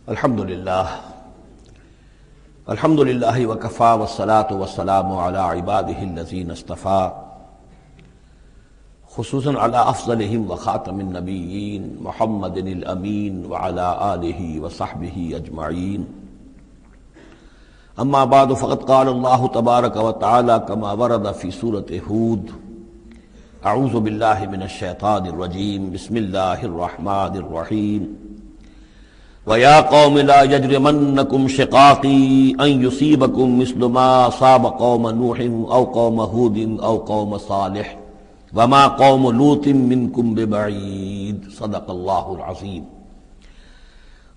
الحمد للہ وکفی والصلاة والسلام علی عباده الذین اصطفی خصوصا علی افضلہم وخاتم النبیین محمد الامین وعلی آلہ وصحبہ اجمعین اما بعد فقد قال اللہ تبارک وتعالی کما ورد فی سورۃ ہود اعوذ باللہ من الشیطان الرجیم بسم اللہ الرحمن الرحیم وَيَا قَوْمِ لَا يَجْرِمَنَّكُمْ شِقَاقِي أَن يُصِيبَكُمْ مِثْلُ مَا أَصَابَ قَوْمَ نُوحٍ أَوْ قَوْمَ هُودٍ أَوْ قَوْمَ صَالِحٍ وَمَا قَوْمُ لُوطٍ مِّنكُمْ بِبَعِيدٍ صدق اللہ العظیم۔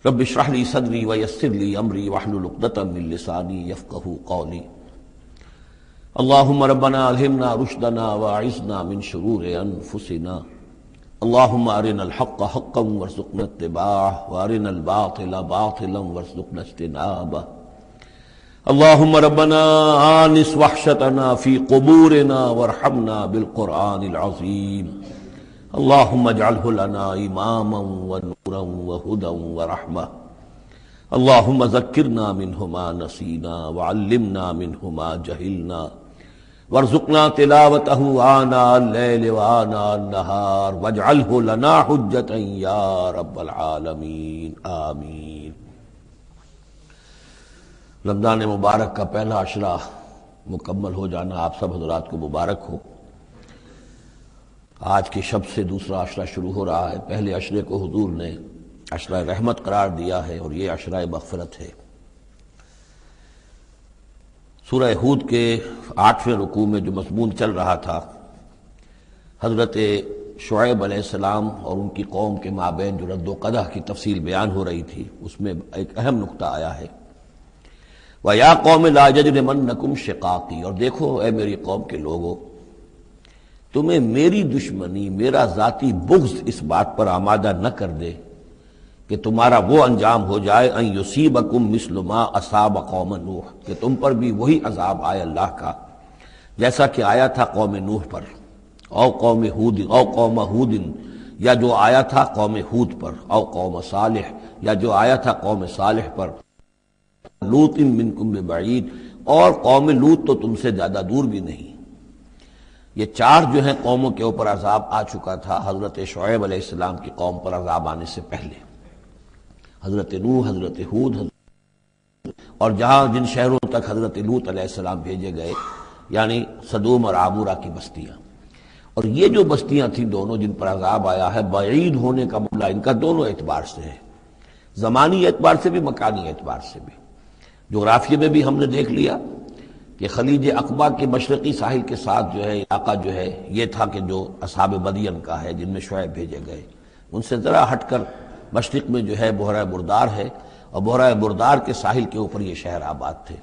رب اشرح لي صدری ويسر لي أمری واحلل عقدۃ من لسانی يفقهوا قولی۔ اللهم ربنا ألهمنا رشدنا وأعذنا من شرور أنفسنا، اللهم أرنا الحق حقا وارزقنا اتباعه وأرنا الباطل باطلا وارزقنا اجتنابه، اللهم ربنا آنس وحشتنا في قبورنا وارحمنا بالقرآن العظيم، اللهم اجعله لنا إماما ونورا وهدى ورحمة، اللهم ذكرنا منه ما نسينا وعلمنا منه ما جهلنا وارزقنا تلاوته آناء الليل وآناء النهار واجعله لنا حجة يا رب العالمین آمین۔ رمضان مبارک کا پہلا عشرہ مکمل ہو جانا آپ سب حضرات کو مبارک ہو۔ آج کی شب سے دوسرا عشرہ شروع ہو رہا ہے۔ پہلے عشرے کو حضور نے عشرہ رحمت قرار دیا ہے اور یہ عشرہ مغفرت ہے۔ سورہ ہود کے 8ویں رکوع میں جو مضمون چل رہا تھا، حضرت شعیب علیہ السلام اور ان کی قوم کے مابین جو رد و قدح کی تفصیل بیان ہو رہی تھی، اس میں ایک اہم نقطہ آیا ہے وَيَا قَوْمِ لَا يَجْرِمَنَّكُمْ شِقَاقِي، اور دیکھو اے میری قوم کے لوگو، تمہیں میری دشمنی، میرا ذاتی بغض اس بات پر آمادہ نہ کر دے کہ تمہارا وہ انجام ہو جائے ان یصیبکم مثل ما اصاب قوم نوح، کہ تم پر بھی وہی عذاب آئے اللہ کا جیسا کہ آیا تھا قوم نوح پر، او قوم ہود، او قوم ہود، یا جو آیا تھا قوم ہود پر، او قوم صالح، یا جو آیا تھا قوم صالح پر، لوط منکم ببعید، اور قوم لوط تو تم سے زیادہ دور بھی نہیں۔ یہ چار جو ہیں قوموں کے اوپر عذاب آ چکا تھا حضرت شعیب علیہ السلام کی قوم پر عذاب آنے سے پہلے، حضرت نوح، حضرت ہود، اور جہاں جن شہروں تک حضرت لوط علیہ السلام بھیجے گئے، یعنی سدوم اور عامورہ کی بستیاں۔ اور یہ جو بستیاں تھیں دونوں جن پر عذاب آیا ہے، بعید ہونے کا معاملہ ان کا دونوں اعتبار سے ہے، زمانی اعتبار سے بھی، مکانی اعتبار سے بھی۔ جغرافیے میں بھی ہم نے دیکھ لیا کہ خلیج عقبہ کے مشرقی ساحل کے ساتھ جو ہے علاقہ جو ہے یہ تھا کہ جو اصحاب مدین کا ہے، جن میں شعیب بھیجے گئے۔ ان سے ذرا ہٹ کر مشرق میں جو ہے بحیرہ بردار ہے، اور بحیرہ بردار کے ساحل کے اوپر یہ شہر آباد تھے۔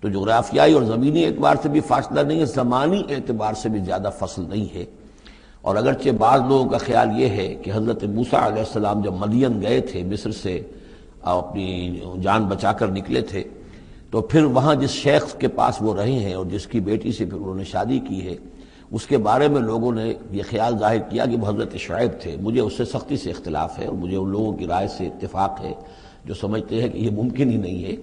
تو جغرافیائی اور زمینی اعتبار سے بھی فاصلہ نہیں ہے، زمانی اعتبار سے بھی زیادہ فصل نہیں ہے۔ اور اگرچہ بعض لوگوں کا خیال یہ ہے کہ حضرت موسیٰ علیہ السلام جب مدین گئے تھے، مصر سے اپنی جان بچا کر نکلے تھے، تو پھر وہاں جس شیخ کے پاس وہ رہے ہیں اور جس کی بیٹی سے پھر انہوں نے شادی کی ہے، اس کے بارے میں لوگوں نے یہ خیال ظاہر کیا کہ وہ حضرت شعیب تھے۔ مجھے اس سے سختی سے اختلاف ہے، اور مجھے ان لوگوں کی رائے سے اتفاق ہے جو سمجھتے ہیں کہ یہ ممکن ہی نہیں ہے۔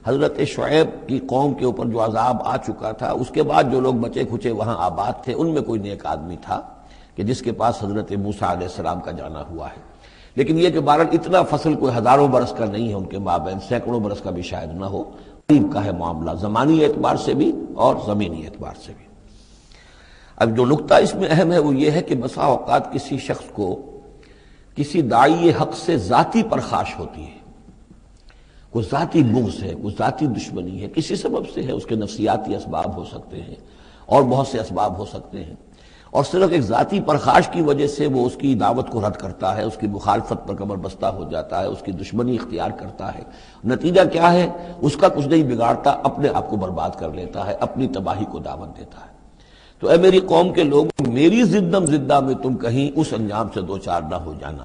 حضرت شعیب کی قوم کے اوپر جو عذاب آ چکا تھا، اس کے بعد جو لوگ بچے کھچے وہاں آباد تھے، ان میں کوئی نیک آدمی تھا کہ جس کے پاس حضرت موسیٰ علیہ السلام کا جانا ہوا ہے۔ لیکن یہ کہ بہرحال اتنا فصل کوئی ہزاروں برس کا نہیں ہے ان کے مابین، سینکڑوں برس کا بھی شاید نہ ہو، قریب کا ہے معاملہ، زمانی اعتبار سے بھی اور زمینی اعتبار سے بھی۔ اب جو نقطہ اس میں اہم ہے وہ یہ ہے کہ بسا اوقات کسی شخص کو کسی داعی حق سے ذاتی پرخاش ہوتی ہے، کوئی ذاتی بغض ہے، کوئی ذاتی دشمنی ہے، کسی سبب سے ہے، اس کے نفسیاتی اسباب ہو سکتے ہیں اور بہت سے اسباب ہو سکتے ہیں، اور صرف ایک ذاتی پرخاش کی وجہ سے وہ اس کی دعوت کو رد کرتا ہے، اس کی مخالفت پر کمر بستہ ہو جاتا ہے، اس کی دشمنی اختیار کرتا ہے۔ نتیجہ کیا ہے؟ اس کا کچھ نہیں بگاڑتا، اپنے آپ کو برباد کر لیتا ہے، اپنی تباہی کو دعوت دیتا ہے۔ تو اے میری قوم کے لوگ، میری زدم زدہ میں تم کہیں اس انجام سے دوچار نہ ہو جانا،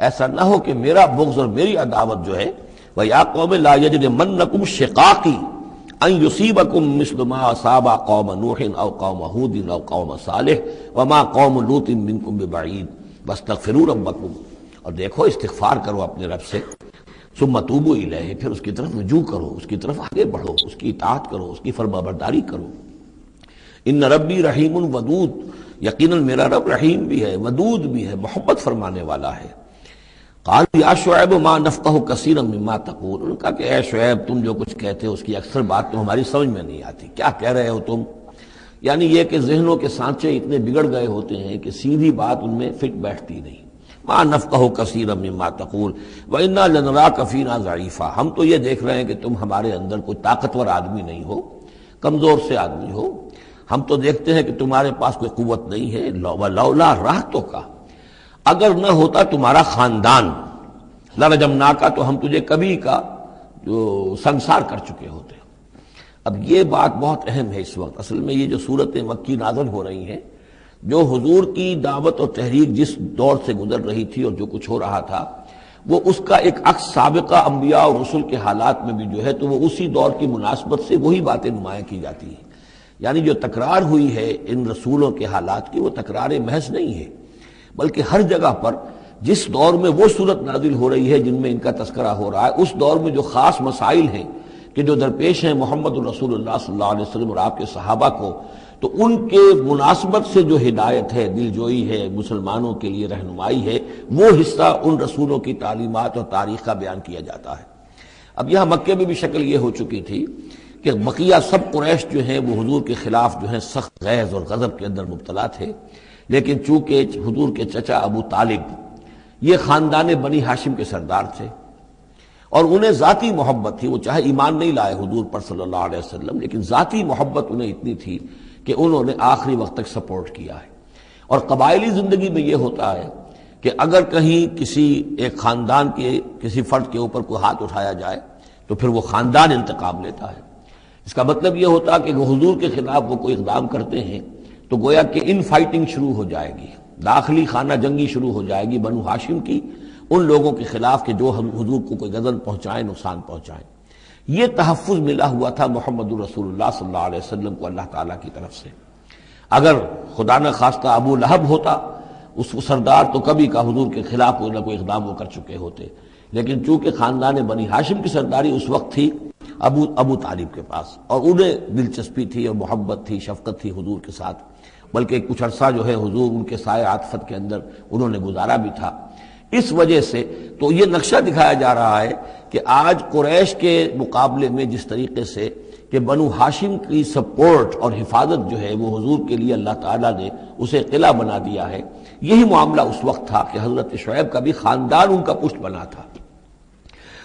ایسا نہ ہو کہ میرا بغض اور میری عداوت جو ہے وَيَا قَوْمِ لَا يَجْرِمَنَّكُمْ شِقَاقِي أَن يُصِيبَكُمْ مِثْلُ مَا أَصَابَ قَوْمَ نُوحٍ أَوْ قَوْمَ هُودٍ أَوْ قَوْمَ صَالِحٍ وَمَا قَوْمُ لُوطٍ مِّنكُمْ بِبَعِيدٍ وَاسْتَغْفِرُوا رَبَّكُمْ، اور دیکھو استغفار کرو اپنے رب سے، ثم توبوا الیہ، پھر اس کی طرف رجوع کرو، اس کی طرف آگے بڑھو، اس کی اطاعت کرو، اس کی فرمانبرداری کرو۔ ان ربی رحیم ودود، یقیناً میرا رب رحیم بھی ہے، ودود بھی ہے، محبت فرمانے والا ہے۔ قالوا یا شعیب ما نفقہ کثیرا مما تقول، انہوں نے کہا کہ اے شعیب تم جو کچھ کہتے ہو اس کی اکثر بات تو ہماری سمجھ میں نہیں آتی، کیا کہہ رہے ہو تم؟ یعنی یہ کہ ذہنوں کے سانچے اتنے بگڑ گئے ہوتے ہیں کہ سیدھی بات ان میں فٹ بیٹھتی نہیں۔ ما نفقہ کثیرا مما تقول وانا لنراک فینا ضعیفا، ہم تو یہ دیکھ رہے ہیں کہ تم ہمارے اندر کوئی طاقتور آدمی نہیں ہو، کمزور سے آدمی ہو، ہم تو دیکھتے ہیں کہ تمہارے پاس کوئی قوت نہیں ہے۔ لولا رہتک، اگر نہ ہوتا تمہارا خاندان، لرجمناک، تو ہم تجھے کبھی کا جو سنسار کر چکے ہوتے۔ اب یہ بات بہت اہم ہے اس وقت، اصل میں یہ جو صورتیں مکی نازل ہو رہی ہیں، جو حضور کی دعوت اور تحریک جس دور سے گزر رہی تھی اور جو کچھ ہو رہا تھا، وہ اس کا ایک عکس سابقہ انبیاء اور رسل کے حالات میں بھی جو ہے تو وہ اسی دور کی مناسبت سے وہی باتیں نمایاں کی جاتی ہیں۔ یعنی جو تکرار ہوئی ہے ان رسولوں کے حالات کی، وہ تکرار محض نہیں ہے، بلکہ ہر جگہ پر جس دور میں وہ صورت نازل ہو رہی ہے جن میں ان کا تذکرہ ہو رہا ہے، اس دور میں جو خاص مسائل ہیں کہ جو درپیش ہیں محمد الرسول اللہ صلی اللہ علیہ وسلم اور آپ کے صحابہ کو، تو ان کے مناسبت سے جو ہدایت ہے، دل جوئی ہے، مسلمانوں کے لیے رہنمائی ہے، وہ حصہ ان رسولوں کی تعلیمات اور تاریخ کا بیان کیا جاتا ہے۔ اب یہاں مکے میں بھی شکل یہ ہو چکی تھی کہ بقیہ سب قریش جو ہیں وہ حضور کے خلاف جو ہیں سخت غیظ اور غضب کے اندر مبتلا تھے، لیکن چونکہ حضور کے چچا ابو طالب یہ خاندان بنی ہاشم کے سردار تھے اور انہیں ذاتی محبت تھی، وہ چاہے ایمان نہیں لائے حضور پر صلی اللہ علیہ وسلم، لیکن ذاتی محبت انہیں اتنی تھی کہ انہوں نے آخری وقت تک سپورٹ کیا ہے۔ اور قبائلی زندگی میں یہ ہوتا ہے کہ اگر کہیں کسی ایک خاندان کے کسی فرد کے اوپر کوئی ہاتھ اٹھایا جائے تو پھر وہ خاندان انتقام لیتا ہے۔ اس کا مطلب یہ ہوتا کہ وہ حضور کے خلاف وہ کوئی اقدام کرتے ہیں تو گویا کہ ان فائٹنگ شروع ہو جائے گی، داخلی خانہ جنگی شروع ہو جائے گی بنو ہاشم کی ان لوگوں کے خلاف کہ جو حضور کو کوئی غضب پہنچائیں، نقصان پہنچائیں۔ یہ تحفظ ملا ہوا تھا محمد الرسول اللہ صلی اللہ علیہ وسلم کو اللہ تعالیٰ کی طرف سے۔ اگر خدا نہ خواستہ ابو لہب ہوتا اس سردار، تو کبھی کا حضور کے خلاف کوئی نہ کوئی اقدام وہ کر چکے ہوتے، لیکن چونکہ خاندان بنی ہاشم کی سرداری اس وقت تھی ابو طالب کے پاس، اور انہیں دلچسپی تھی اور محبت تھی، شفقت تھی حضور کے ساتھ، بلکہ کچھ عرصہ جو ہے حضور ان کے سائے عاطفت کے اندر انہوں نے گزارا بھی تھا۔ اس وجہ سے تو یہ نقشہ دکھایا جا رہا ہے کہ آج قریش کے مقابلے میں جس طریقے سے کہ بنو ہاشم کی سپورٹ اور حفاظت جو ہے وہ حضور کے لیے اللہ تعالیٰ نے اسے قلعہ بنا دیا ہے، یہی معاملہ اس وقت تھا کہ حضرت شعیب کا بھی خاندان ان کا پشت بنا تھا۔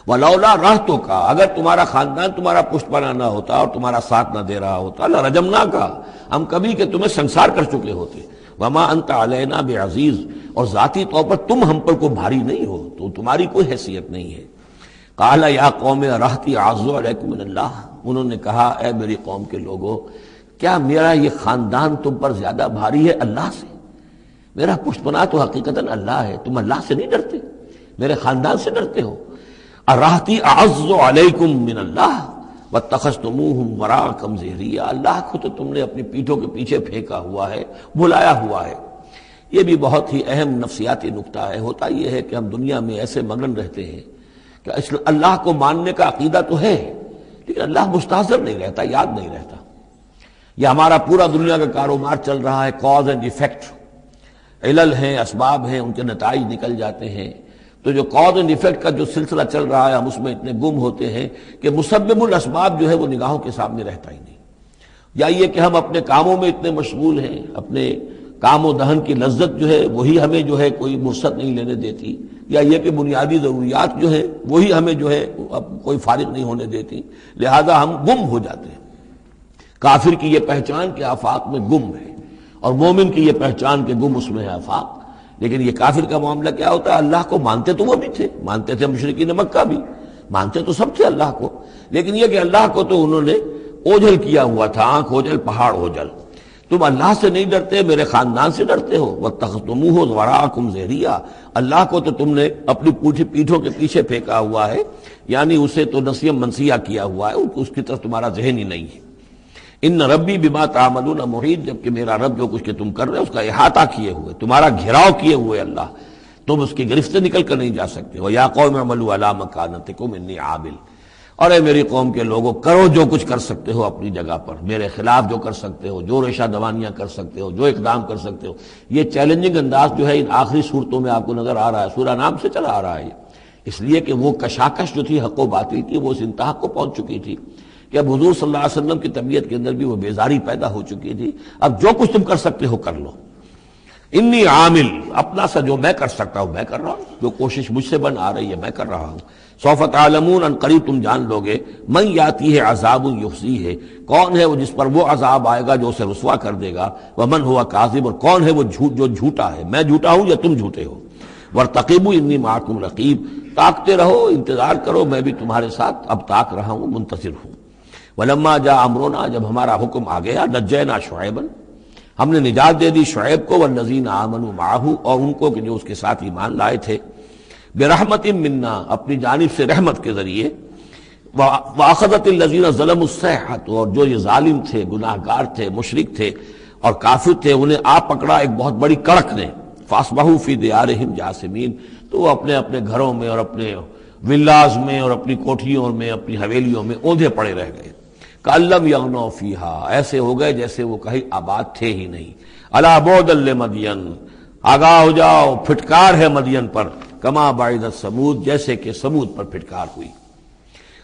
وَلَوْلَا رَحْتُكَ، اگر تمہارا خاندان تمہارا پشت بنا نہ ہوتا اور تمہارا ساتھ نہ دے رہا ہوتا، لَرَجَمْنَاكَ، ہم کبھی کہ تمہیں سنسار کر چکے ہوتے۔ وَمَا أَنْتَ عَلَيْنَا بِعَزِيزٍ، اور ذاتی طور پر تم ہم پر کوئی بھاری نہیں ہو، تو تمہاری کوئی حیثیت نہیں ہے۔ قَالَ يَا قَوْمِ رَحْتِي أَعَزُّ عَلَيْكُم مِّنَ اللَّهِ، انہوں نے کہا اے میری قوم کے لوگوں، کیا میرا یہ خاندان تم پر زیادہ بھاری ہے اللہ سے؟ میرا پشت بنا تو حقیقتاً اللہ ہے، تم اللہ سے نہیں ڈرتے، میرے خاندان سے ڈرتے ہو۔ رحتی اعز علیکم من اللہ واتخذتموہم وراءکم ظہریا، اللہ کو تو تم نے اپنی پیٹھوں کے پیچھے پھینکا ہوا ہے، بھلایا ہوا ہے۔ یہ بھی بہت ہی اہم نفسیاتی نکتہ ہے۔ ہوتا یہ ہے کہ ہم دنیا میں ایسے مگن رہتے ہیں کہ اللہ کو ماننے کا عقیدہ تو ہے، لیکن اللہ مستحضر نہیں رہتا، یاد نہیں رہتا۔ یہ ہمارا پورا دنیا کا کاروبار چل رہا ہے، کاز اینڈ ایفیکٹ، علل ہیں، اسباب ہیں، ان کے نتائج نکل جاتے ہیں۔ تو جو کاز اینڈ ایفیکٹ کا جو سلسلہ چل رہا ہے، ہم اس میں اتنے گم ہوتے ہیں کہ مسبب الاسباب جو ہے وہ نگاہوں کے سامنے رہتا ہی نہیں۔ یا یہ کہ ہم اپنے کاموں میں اتنے مشغول ہیں، اپنے کام و دہن کی لذت جو ہے وہی ہمیں جو ہے کوئی مرصد نہیں لینے دیتی، یا یہ کہ بنیادی ضروریات جو ہے وہی ہمیں جو ہے اب کوئی فارغ نہیں ہونے دیتی، لہذا ہم گم ہو جاتے ہیں۔ کافر کی یہ پہچان کے آفاق میں گم ہے، اور مومن کی یہ پہچان کے گم اس میں ہے آفاق۔ لیکن یہ کافر کا معاملہ کیا ہوتا ہے؟ اللہ کو مانتے تو وہ بھی تھے، مانتے تھے مشرکین مکہ بھی، مانتے تو سب تھے اللہ کو، لیکن یہ کہ اللہ کو تو انہوں نے اوجھل کیا ہوا تھا، آنکھ اوجھل پہاڑ اوجھل۔ تم اللہ سے نہیں ڈرتے، میرے خاندان سے ڈرتے ہو۔ وَاتَّخَذْتُمُوهُ وَرَاءَكُمْ ظِهْرِيًّا، اللہ کو تو تم نے اپنی پیٹھوں کے پیچھے پھینکا ہوا ہے، یعنی اسے تو نسیم منسیہ کیا ہوا ہے، اس کی طرف تمہارا ذہن ہی نہیں ہے۔ ان ربی بما تعملون محیط، جبکہ میرا رب جو کچھ کہ تم کر رہے ہو اس کا احاطہ کیے ہوئے، تمہارا گھیراؤ کیے ہوئے اللہ، تم اس کی گرفت سے نکل کر نہیں جا سکتے ہو. یا قوم اعملوا علی مکانتکم انی عامل، اور اے میری قوم کے لوگوں کرو جو کچھ کر سکتے ہو اپنی جگہ پر، میرے خلاف جو کر سکتے ہو، جو ریشہ دوانیاں کر سکتے ہو، جو اقدام کر سکتے ہو. یہ چیلنجنگ انداز جو ہے ان آخری صورتوں میں آپ کو نظر آ رہا ہے، سورہ نام سے چلا آ رہا ہے، اس لیے کہ وہ کشاکش جو تھی حق و باطل کی وہ اس انتہا کو پہنچ چکی تھی کہ اب حضور صلی اللہ علیہ وسلم کی طبیعت کے اندر بھی وہ بیزاری پیدا ہو چکی تھی. اب جو کچھ تم کر سکتے ہو کر لو. انی عامل، اپنا سا جو میں کر سکتا ہوں میں کر رہا ہوں، جو کوشش مجھ سے بن آ رہی ہے میں کر رہا ہوں. سوف تعلمون، ان قریب تم جان لو گے، من یاتی ہے عذاب یخزیہ ہے، کون ہے وہ جس پر وہ عذاب آئے گا جو اسے رسوا کر دے گا، ومن ہوا کاذب، اور کون ہے وہ جو جھوٹا ہے، میں جھوٹا ہوں یا تم جھوٹے ہو. وارتقبوا انی معکم رقیب، تاکتے رہو، انتظار کرو، میں بھی تمہارے ساتھ اب تاک رہا ہوں، منتظر ہوں. ولما جاء امرنا، جب ہمارا حکم آ گیا، نجینا شعیبا، ہم نے نجات دے دی شعیب کو، والذین آمنوا معہ، اور ان کو کہ جو اس کے ساتھ ایمان لائے تھے، برحمت منا، اپنی جانب سے رحمت کے ذریعے، واخذت الذین ظلموا الصیحۃ، اور جو یہ ظالم تھے، گناہ گار تھے، مشرک تھے اور کافر تھے، انہیں آ پکڑا ایک بہت بڑی کڑک نے. فاصبحوا فی دیارہم جاثمین، تو وہ اپنے اپنے گھروں میں اور اپنے ولاز میں اور اپنی کوٹھیوں میں، اپنی حویلیوں میں اوندھے پڑے رہ گئے. کأن لم یغنوا فیہا، ایسے ہو گئے جیسے وہ کہیں آباد تھے ہی نہیں. الا بعدا لمدین، آگاہ ہو جاؤ، پھٹکار ہے مدین پر، کما بعدت ثمود، جیسے کہ ثمود پر پھٹکار ہوئی.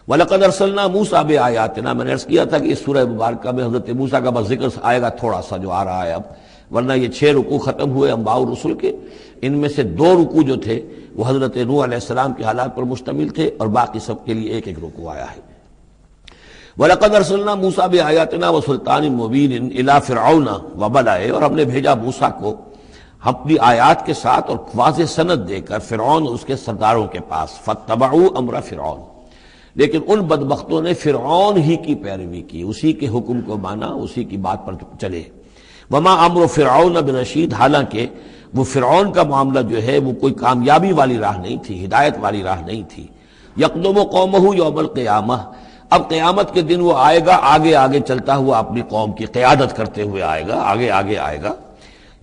وَلَقَدْ أَرْسَلْنَا مُوسَىٰ بِآيَاتِنَا، میں نے عرض کیا تھا کہ اس سورہ مبارکہ میں حضرت موسیٰ کا بس ذکر آئے گا تھوڑا سا جو آ رہا ہے اب، ورنہ یہ 6 رکوع ختم ہوئے انبیاء و رسل کے، ان میں سے 2 رکوع جو تھے وہ حضرت نوح علیہ السلام کے حالات پر مشتمل تھے، اور باقی سب کے لیے ایک ایک رکوع آیا ہے. وَلَقَدْ أَرْسَلْنَا مُوسَىٰ بِآيَاتِنَا وَسُلْطَانٍ مُّبِينٍ إِلَىٰ فِرْعَوْنَ وَمَلَئِهِ، اور ہم نے بھیجا موسیٰ کو اپنی آیات کے ساتھ اور واضح سند دے کر فرعون اور اس کے سرداروں کے پاس. فَاتَّبَعُوا أَمْرَ فِرْعَوْنَ، لیکن ان بدبختوں نے فرعون ہی کی پیروی کی، اسی کے حکم کو مانا، اسی کی بات پر چلے. وما امر فرعون برشید، حالانکہ وہ فرعون کا معاملہ جو ہے وہ کوئی کامیابی والی راہ نہیں تھی، ہدایت والی راہ نہیں تھی. یقدم قومہ یوم القیامہ، اب قیامت کے دن وہ آئے گا آگے آگے چلتا ہوا، اپنی قوم کی قیادت کرتے ہوئے آئے گا، آگے آگے آئے گا.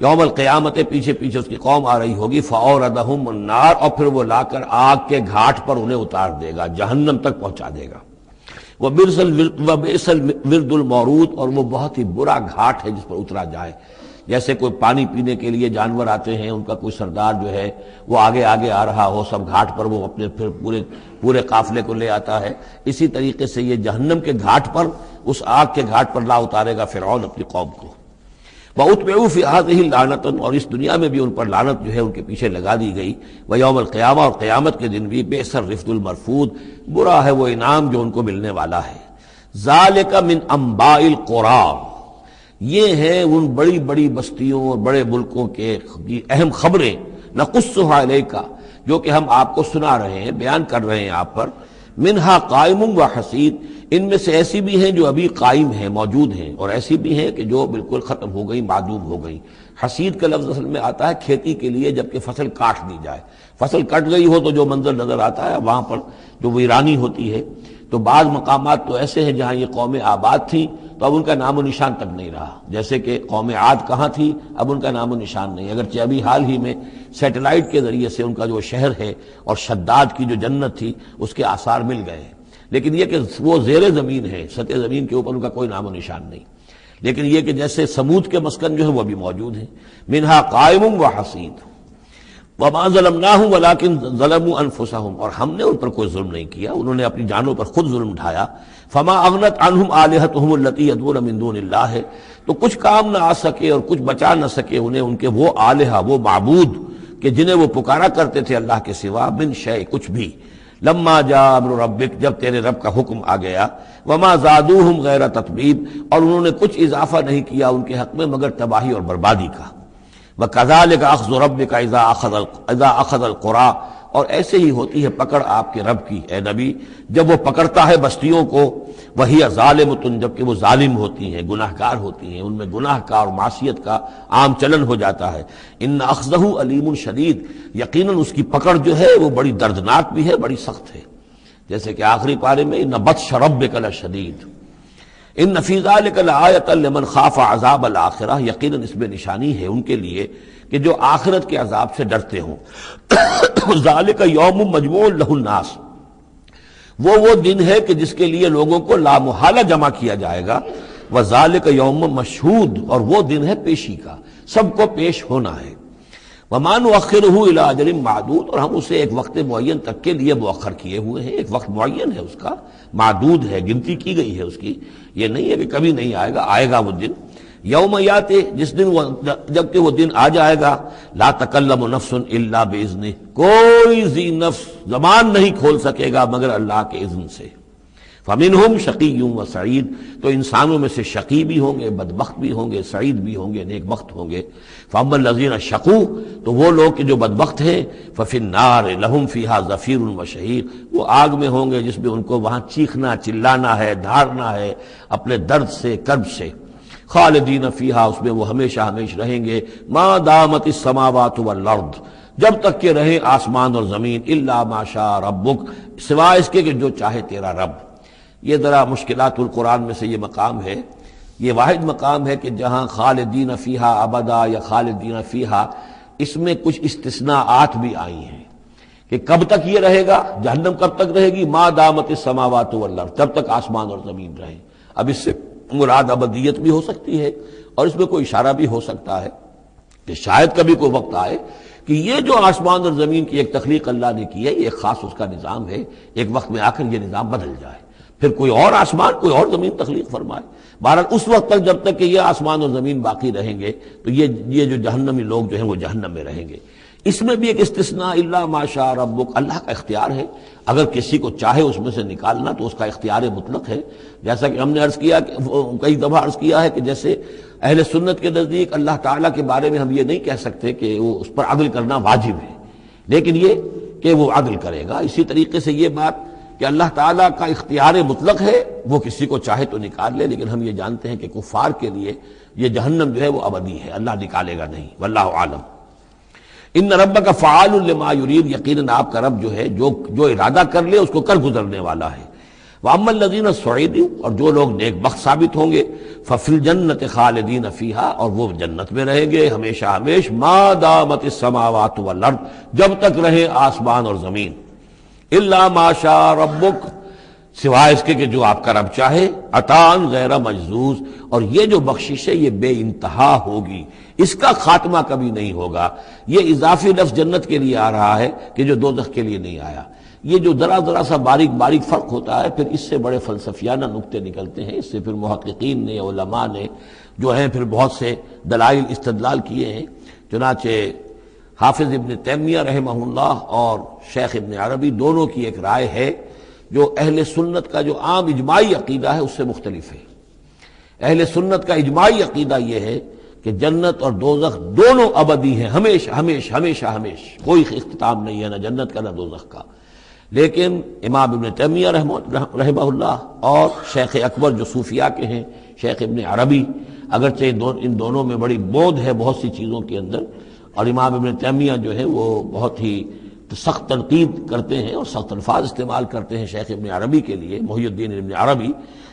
یوم القیامت، پیچھے پیچھے اس کی قوم آ رہی ہوگی. فاوردہم النار، اور پھر وہ لا کر آگ کے گھاٹ پر انہیں اتار دے گا، جہنم تک پہنچا دے گا. وبئس الورد المورود، اور وہ بہت ہی برا گھاٹ ہے جس پر اترا جائے. جیسے کوئی پانی پینے کے لیے جانور آتے ہیں، ان کا کوئی سردار جو ہے وہ آگے آگے آ رہا ہو، سب گھاٹ پر وہ اپنے پھر پورے قافلے کو لے آتا ہے، اسی طریقے سے یہ جہنم کے گھاٹ پر، اس آگ کے گھاٹ پر لا اتارے گا فرعون اپنی قوم کو. وَأُتْبِعُوا فِي هَٰذِهِ لَعْنَةً، اور اس دنیا میں بھی ان پر لعنت جو ہے ان کے پیچھے لگا دی گئی. وَيَوْمَ الْقِيَامَةِ، اور قیامت کے دن بھی بِئْسَ الرِّفْدُ الْمَرْفُودُ، برا ہے وہ انعام جو ان کو ملنے والا ہے. ذَلِكَ مِنْ أَنْبَاءِ الْقُرَىٰ، یہ ہیں ان بڑی بڑی بستیوں اور بڑے ملکوں کے اہم خبریں. نَقُصُّهَا عَلَيْكَ، جو کہ ہم آپ کو سنا رہے ہیں، بیان کر رہے ہیں آپ پر. مِنْهَا قَائِمٌ وَحَصِيدٌ، ان میں سے ایسی بھی ہیں جو ابھی قائم ہیں، موجود ہیں، اور ایسی بھی ہیں کہ جو بالکل ختم ہو گئی، معدوم ہو گئی. حصید کا لفظ اصل میں آتا ہے کھیتی کے لیے، جبکہ فصل کاٹ دی جائے. فصل کٹ گئی ہو تو جو منظر نظر آتا ہے وہاں پر جو ویرانی ہوتی ہے. تو بعض مقامات تو ایسے ہیں جہاں یہ قومیں آباد تھیں تو اب ان کا نام و نشان تک نہیں رہا، جیسے کہ قوم عاد کہاں تھی، اب ان کا نام و نشان نہیں. اگرچہ ابھی حال ہی میں سیٹلائٹ کے ذریعے سے ان کا جو شہر ہے اور شداد کی جو جنت تھی اس کے آثار مل گئے ہیں، لیکن یہ کہ وہ زیر زمین ہے، سطح زمین کے اوپر ان کا کوئی نام و نشان نہیں. لیکن یہ کہ جیسے سمود کے مسکن جو ہے وہ بھی موجود ہیں. منہا قائم وحصید. وما ظلمناہم ولکن ظلموا انفسہم، اور ہم نے ان پر کوئی ظلم نہیں کیا، انہوں نے اپنی جانوں پر خود ظلم ڈھایا. فما اغنت عنہم آلہتہم التی یدعون من دون اللہ، تو کچھ کام نہ آ سکے اور کچھ بچا نہ سکے انہیں ان کے وہ آلہہ، وہ معبود کہ جنہیں وہ پکارا کرتے تھے اللہ کے سوا. من شیء، کچھ بھی. لما جاء امر ربک، جب تیرے رب کا حکم آ گیا. وما زادوہم غیر تتبیب، اور انہوں نے کچھ اضافہ نہیں کیا ان کے حق میں مگر تباہی اور بربادی کا. وَكَذَلِكَ أَخْذُ رَبِّكَ إِذَا أَخَذَ الْقُرَىٰ، اور ایسے ہی ہوتی ہے پکڑ آپ کے رب کی اے نبی جب وہ پکڑتا ہے بستیوں کو. وَهِيَ ظَالِمَةٌ، جبکہ وہ ظالم ہوتی ہیں، گناہ گار ہوتی ہیں، ان میں گناہ کا اور معصیت کا عام چلن ہو جاتا ہے. إِنَّ أَخْذَهُ عَلِيمٌ شَدِيدٌ، یقیناً اس کی پکڑ جو ہے وہ بڑی دردناک بھی ہے، بڑی سخت ہے. جیسے کہ آخری پارے میں إِنَّ بَطْشَ رَبِّكَ لَشَدِيدٌ ان فی ذلک لآیۃ لمن خاف عذاب الآخرہ، یقیناً اس میں نشانی ہے ان کے لیے کہ جو آخرت کے عذاب سے ڈرتے ہوں۔ ذالک یوم مجموع لہ الناس، وہ دن ہے کہ جس کے لیے لوگوں کو لامحالہ جمع کیا جائے گا۔ وذالک یوم مشہود، اور وہ دن ہے پیشی کا، سب کو پیش ہونا ہے۔ وما نؤخرہ الی اجل معدود، اور ہم اسے ایک وقت معین تک کے لیے مؤخر کیے ہوئے ہیں، ایک وقت معین ہے اس کا، معدود ہے، گنتی کی گئی ہے اس کی، یہ نہیں ہے کہ کبھی نہیں آئے گا، آئے گا وہ دن۔ یوم یاتی، جس دن جب کہ وہ دن آ جائے گا، لا تکلم نفس الا باذنہ، کوئی ذی نفس زبان نہیں کھول سکے گا مگر اللہ کے اذن سے۔ فمنہم شقی و سعید، تو انسانوں میں سے شقی بھی ہوں گے، بدبخت بھی ہوں گے، سعید بھی ہوں گے، نیک بخت ہوں گے۔ فاما الذین شقوا، تو وہ لوگ کہ جو بدبخت ہیں، ففی النار لہم فیہا زفیر و شہیق، وہ آگ میں ہوں گے جس میں ان کو وہاں چیخنا چلانا ہے، دھارنا ہے اپنے درد سے، کرب سے۔ خالدین فیہا، اس میں وہ ہمیشہ ہمیشہ رہیں گے۔ ما دامت السماوات والارض، جب تک کہ رہیں آسمان اور زمین، الا ما شاء ربک، سوائے اس کے کہ جو چاہے تیرا رب۔ یہ ذرا مشکلات القرآن میں سے یہ مقام ہے، یہ واحد مقام ہے کہ جہاں خالدین فیہا ابدا یا خالدین فیہا، اس میں کچھ استثناءات بھی آئی ہیں کہ کب تک یہ رہے گا، جہنم کب تک رہے گی، ما دامت السماوات والارض، جب تک آسمان اور زمین رہیں۔ اب اس سے مراد ابدیت بھی ہو سکتی ہے، اور اس میں کوئی اشارہ بھی ہو سکتا ہے کہ شاید کبھی کوئی وقت آئے کہ یہ جو آسمان اور زمین کی ایک تخلیق اللہ نے کی ہے، یہ ایک خاص اس کا نظام ہے، ایک وقت میں آ کر یہ نظام بدل جائے، پھر کوئی اور آسمان کوئی اور زمین تخلیق فرمائے۔ بہرحال اس وقت تک جب تک کہ یہ آسمان اور زمین باقی رہیں گے تو یہ جو جہنمی لوگ جو ہیں وہ جہنم میں رہیں گے۔ اس میں بھی ایک استثناء، الا ما شاء ربک، اللہ کا اختیار ہے، اگر کسی کو چاہے اس میں سے نکالنا تو اس کا اختیار مطلق ہے۔ جیسا کہ ہم نے عرض کیا، کئی دفعہ عرض کیا ہے کہ جیسے اہل سنت کے نزدیک اللہ تعالیٰ کے بارے میں ہم یہ نہیں کہہ سکتے کہ وہ اس پر عدل کرنا واجب ہے، لیکن یہ کہ وہ عدل کرے گا۔ اسی طریقے سے یہ بات کہ اللہ تعالیٰ کا اختیار مطلق ہے، وہ کسی کو چاہے تو نکال لے، لیکن ہم یہ جانتے ہیں کہ کفار کے لیے یہ جہنم جو ہے وہ ابدی ہے، اللہ نکالے گا نہیں، واللہ عالم۔ ان ربک فعال لما یرید، یقیناً آپ کا رب جو ہے جو ارادہ کر لے اس کو کر گزرنے والا ہے۔ واما الذین سعدوا، اور جو لوگ نیک بخت ثابت ہوں گے، ففی الجنۃ خالدین فیہا، اور وہ جنت میں رہیں گے ہمیشہ ہمیش، ما دامت السماوات والارض، جب تک رہے آسمان اور زمین۔ الا ما شاء ربک، سوائے اس کے کہ جو آپ کا رب چاہے، عطاء غیر مجزوز، اور یہ جو بخشش ہے یہ بے انتہا ہوگی، اس کا خاتمہ کبھی نہیں ہوگا۔ یہ اضافی لفظ جنت کے لیے آ رہا ہے کہ جو دوزخ کے لیے نہیں آیا۔ یہ جو ذرا سا باریک فرق ہوتا ہے، پھر اس سے بڑے فلسفیانہ نکتے نکلتے ہیں، اس سے پھر محققین نے، علماء نے جو ہیں پھر بہت سے دلائل استدلال کیے ہیں۔ چنانچہ حافظ ابن تیمیہ رحمہ اللہ اور شیخ ابن عربی دونوں کی ایک رائے ہے جو اہل سنت کا جو عام اجماعی عقیدہ ہے اس سے مختلف ہے۔ اہل سنت کا اجماعی عقیدہ یہ ہے کہ جنت اور دوزخ دونوں ابدی ہیں، ہمیشہ، کوئی اختتام نہیں ہے، نہ جنت کا نہ دوزخ کا۔ لیکن امام ابن تیمیہ رحمہ اللہ اور شیخ اکبر جو صوفیاء کے ہیں، شیخ ابن عربی، اگرچہ ان دونوں میں بڑی بود ہے بہت سی چیزوں کے اندر، اور امام ابن تیمیہ جو ہے وہ بہت ہی سخت تنقید کرتے ہیں اور سخت الفاظ استعمال کرتے ہیں شیخ ابن عربی کے لیے، محی الدین ابن عربی،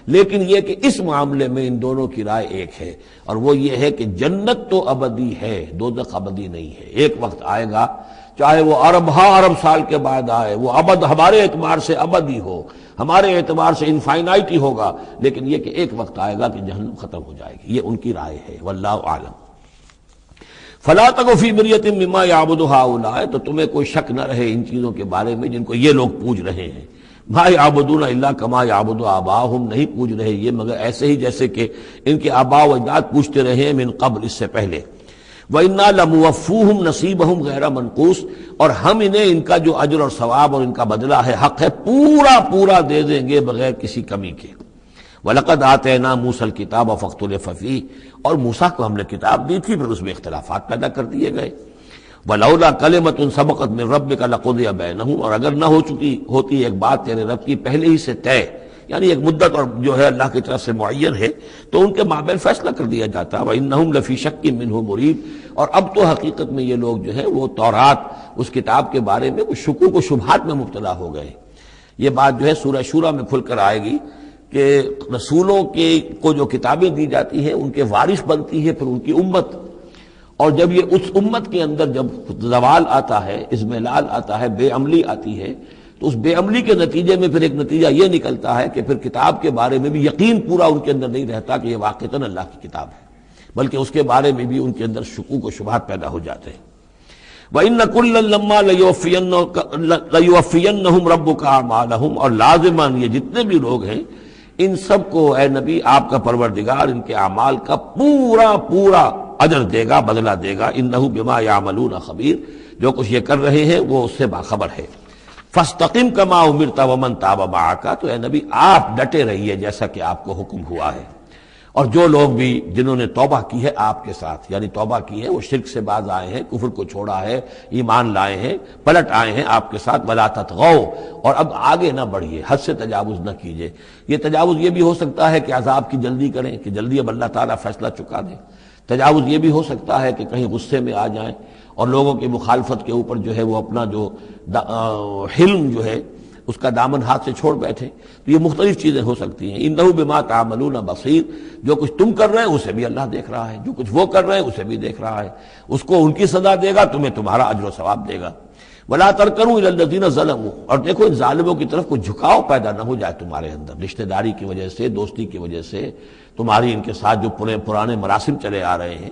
لیکن یہ کہ اس معاملے میں ان دونوں کی رائے ایک ہے، اور وہ یہ ہے کہ جنت تو ابدی ہے، دوزخ ابدی نہیں ہے۔ ایک وقت آئے گا، چاہے وہ ارب سال کے بعد آئے، وہ ابد ہمارے اعتبار سے ابدی ہو، ہمارے اعتبار سے انفائنائٹی ہوگا، لیکن یہ کہ ایک وقت آئے گا کہ جہنم ختم ہو جائے گی، یہ ان کی رائے ہے، واللہ عالم۔ فلا تک فی مریۃ مما یعبد ہؤلاء، تو تمہیں کوئی شک نہ رہے ان چیزوں کے بارے میں جن کو یہ لوگ پوج رہے ہیں۔ ما یعبدون الا کما یعبد آباؤہم، نہیں پوج رہے یہ مگر ایسے ہی جیسے کہ ان کے آباء و اجداد پوجتے رہے ہیں من قبل، اس سے پہلے۔ وَإِنَّا لَمُوَفُّوهُمْ نَصِيبَهُمْ غَيْرَ مَنْقُوصٍ، اور ہم انہیں ان کا جو اجر اور ثواب اور ان کا بدلہ ہے، حق ہے، پورا دے دیں گے بغیر کسی کمی کے۔ وَلَقَدْ آتَيْنَا مُوسَى الْكِتَابَ فَاخْتُلِفَ فِيهِ، اور موسیٰ کو ہم نے کتاب دی تھی پھر اس میں اختلافات پیدا کر دیے گئے۔ وَلَوْلَا كَلِمَةٌ سَبَقَتْ مِنْ رَبِّكَ لَقُضِيَ بَيْنَهُمْ، اور اگر نہ ہوتی ایک بات تیرے رب کی پہلے ہی سے طے، یعنی ایک مدت اور جو ہے اللہ کی طرف سے معین ہے، تو ان کے مابین فیصلہ کر دیا جاتا۔ وَإِنَّهُمْ لَفِي شَكٍّ مِّنْهُ مُرِيبٍ، اور اب تو حقیقت میں یہ لوگ جو ہے وہ تورات اس کتاب کے بارے میں کچھ شکوک و شبہات میں مبتلا ہو گئے۔ یہ بات جو ہے سورہ شورى میں کھل کر آئے گی کہ رسولوں کو جو کتابیں دی جاتی ہیں ان کے وارث بنتی ہے پھر ان کی امت، اور جب یہ اس امت کے اندر جب زوال آتا ہے، اضمحلال آتا ہے، بے عملی آتی ہے، تو اس بے عملی کے نتیجے میں پھر ایک نتیجہ یہ نکلتا ہے کہ پھر کتاب کے بارے میں بھی یقین پورا ان کے اندر نہیں رہتا کہ یہ واقعتاً اللہ کی کتاب ہے، بلکہ اس کے بارے میں بھی ان کے اندر شکوک و شبہات پیدا ہو جاتے ہیں۔ وَإِنَّ كُلًّا لَمَّا لَيُوَفِّيَنَّهُمْ رَبُّكَ أَعْمَالَهُمْ، اور لازماً یہ جتنے بھی لوگ ہیں ان سب کو اے نبی آپ کا پروردگار ان کے اعمال کا پورا پورا اجر دے گا، بدلہ دے گا۔ انہ بما یعملون خبیر، جو کچھ یہ کر رہے ہیں وہ اس سے باخبر ہے۔ فاستقم کما امرت ومن تاب معک، تو اے نبی آپ ڈٹے رہیے جیسا کہ آپ کو حکم ہوا ہے، اور جو لوگ بھی جنہوں نے توبہ کی ہے آپ کے ساتھ، یعنی توبہ کی ہے، وہ شرک سے باز آئے ہیں، کفر کو چھوڑا ہے، ایمان لائے ہیں، پلٹ آئے ہیں آپ کے ساتھ، ولا تطغوا، اور اب آگے نہ بڑھیے، حد سے تجاوز نہ کیجیے۔ یہ تجاوز یہ بھی ہو سکتا ہے کہ عذاب کی جلدی کریں، کہ جلدی اب اللہ تعالیٰ فیصلہ چکا دیں۔ تجاوز یہ بھی ہو سکتا ہے کہ کہیں غصے میں آ جائیں اور لوگوں کی مخالفت کے اوپر جو ہے وہ اپنا جو حلم جو ہے اس کا دامن ہاتھ سے چھوڑ بیٹھے، تو یہ مختلف چیزیں ہو سکتی ہیں۔ انہ بما تعملون بصیر، جو کچھ تم کر رہے ہیں اسے بھی اللہ دیکھ رہا ہے، جو کچھ وہ کر رہے ہیں اسے بھی دیکھ رہا ہے، اس کو ان کی سزا دے گا، تمہیں تمہارا اجر و ثواب دے گا۔ ولا ترکنوا الی الذین ظلموا، اور دیکھو ان ظالموں کی طرف کوئی جھکاؤ پیدا نہ ہو جائے تمہارے اندر، رشتہ داری کی وجہ سے، دوستی کی وجہ سے، تمہاری ان کے ساتھ جو پرانے مراسم چلے آ رہے ہیں،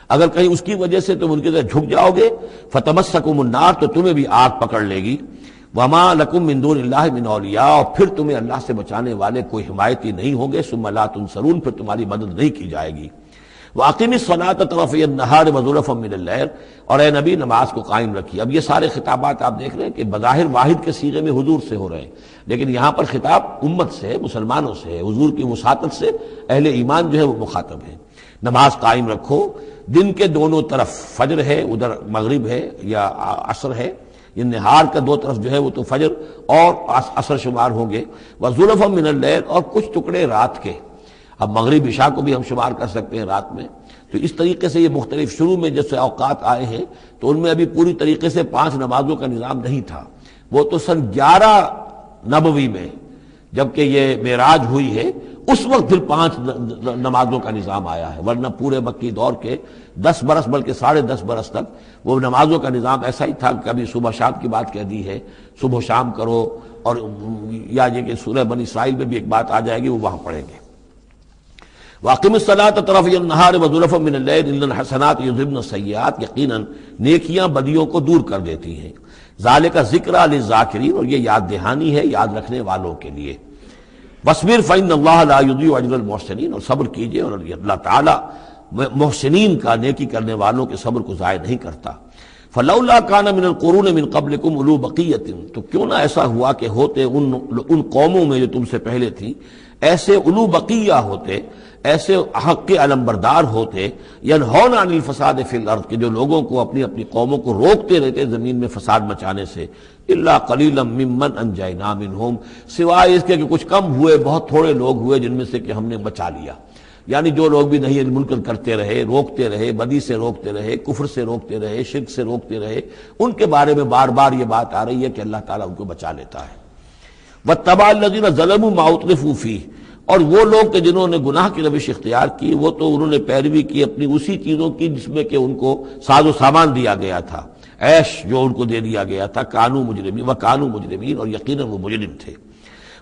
اگر کہیں اس کی وجہ سے تم ان کی طرف جھک جاؤ گے، فتمسکم النار، تو تمہیں بھی آگ پکڑ لے گی۔ وما لکم من دون اللہ من اولیاء، اور پھر تمہیں اللہ سے بچانے والے کوئی حمایتی نہیں ہوں گے، ثم لا تنصرون، پھر تمہاری مدد نہیں کی جائے گی۔ وَأَقِمِ الصَّلَاةَ طَرَفَيَ النَّهَارِ وَزُلَفًا مِنَ اللَّيْلِ، اور اے نبی نماز کو قائم رکھیے۔ اب یہ سارے خطابات آپ دیکھ رہے ہیں کہ بظاہر واحد کے صیغے میں حضور سے ہو رہے ہیں، لیکن یہاں پر خطاب امت سے ہے، مسلمانوں سے ہے، حضور کی وساطت سے اہل ایمان جو ہے وہ مخاطب ہے۔ نماز قائم رکھو، دن کے دونوں طرف، فجر ہے ادھر، مغرب ہے یا عصر ہے، یہ نہار کا دو طرف جو ہے وہ تو فجر اور عصر شمار ہوں گے۔ وَزُلَفًا مِنَ اللَّيْلِ، اور کچھ ٹکڑے رات کے، اب مغرب عشاء کو بھی ہم شمار کر سکتے ہیں رات میں، تو اس طریقے سے یہ مختلف شروع میں جیسے اوقات آئے ہیں تو ان میں ابھی پوری طریقے سے 5 نمازوں کا نظام نہیں تھا، وہ تو سن 11 نبوی میں جبکہ یہ معراج ہوئی ہے اس وقت پھر 5 نمازوں کا نظام آیا ہے، ورنہ پورے مکی دور کے 10 برس بلکہ 10.5 برس تک وہ نمازوں کا نظام ایسا ہی تھا، کبھی صبح شام کی بات کہہ دی ہے، صبح شام کرو، اور یا یہ کہ سورہ بنی اسرائیل میں بھی ایک بات آ جائے گی، وہ وہاں پڑھیں گے۔ وَأَقِمِ الصَّلَاةَ طَرَفَيَ النَّهَارِ وَزُلَفًا مِنَ اللَّيْلِ إِنَّ الْحَسَنَاتِ يُذْهِبْنَ السَّيِّئَاتِ، یقیناً نیکیاں بدیوں کو دور کر دیتی ہیں۔ ذَلِكَ ذِكْرَىٰ لِلذَّاكِرِينَ، اور یہ یاد دہانی ہے یاد رکھنے والوں کے لیے۔ وَاصْبِرْ فَإِنَّ اللَّهَ لَا يُضِيعُ أَجْرَ الْمُحْسِنِينَ، اور صبر کیجئے، اور اللہ تعالیٰ محسنین کا، نیکی کرنے والوں کے صبر کو ضائع نہیں کرتا۔ فَلَوْلَا كَانَ مِنَ الْقُرُونِ مِنْ قَبْلِكُمْ أُولُو بَقِيَّةٍ، تو کیوں نہ ایسا ہوا کہ ہوتے ان قوموں میں جو تم سے پہلے تھیں ایسے اولو بقیہ ہوتے، ایسے حق کے علمبردار ہوتے، ینہون عن الفساد فی الارض، کہ جو لوگوں کو اپنی اپنی قوموں کو روکتے رہتے زمین میں فساد مچانے سے، الا قلیلا ممن انجینا منہم، سوائے اس کے کہ کچھ کم ہوئے، بہت تھوڑے لوگ ہوئے جن میں سے کہ ہم نے بچا لیا۔ یعنی جو لوگ بھی نہیں منکر کرتے رہے، روکتے رہے، بدی سے روکتے رہے، کفر سے روکتے رہے، شرک سے روکتے رہے، ان کے بارے میں بار بار یہ بات آ رہی ہے کہ اللہ تعالیٰ ان کو بچا لیتا ہے۔ وَاتَّبَعَ الَّذِينَ ظَلَمُوا مَا أُتْرِفُوا فِيهِ، اور وہ لوگ کہ جنہوں نے گناہ کی روش اختیار کی، وہ تو انہوں نے پیروی کی اپنی اسی چیزوں کی جس میں کہ ان کو ساز و سامان دیا گیا تھا، عیش جو ان کو دے دیا گیا تھا، کانوا مجرمین وکانوا مجرمین، اور یقیناً وہ مجرم تھے۔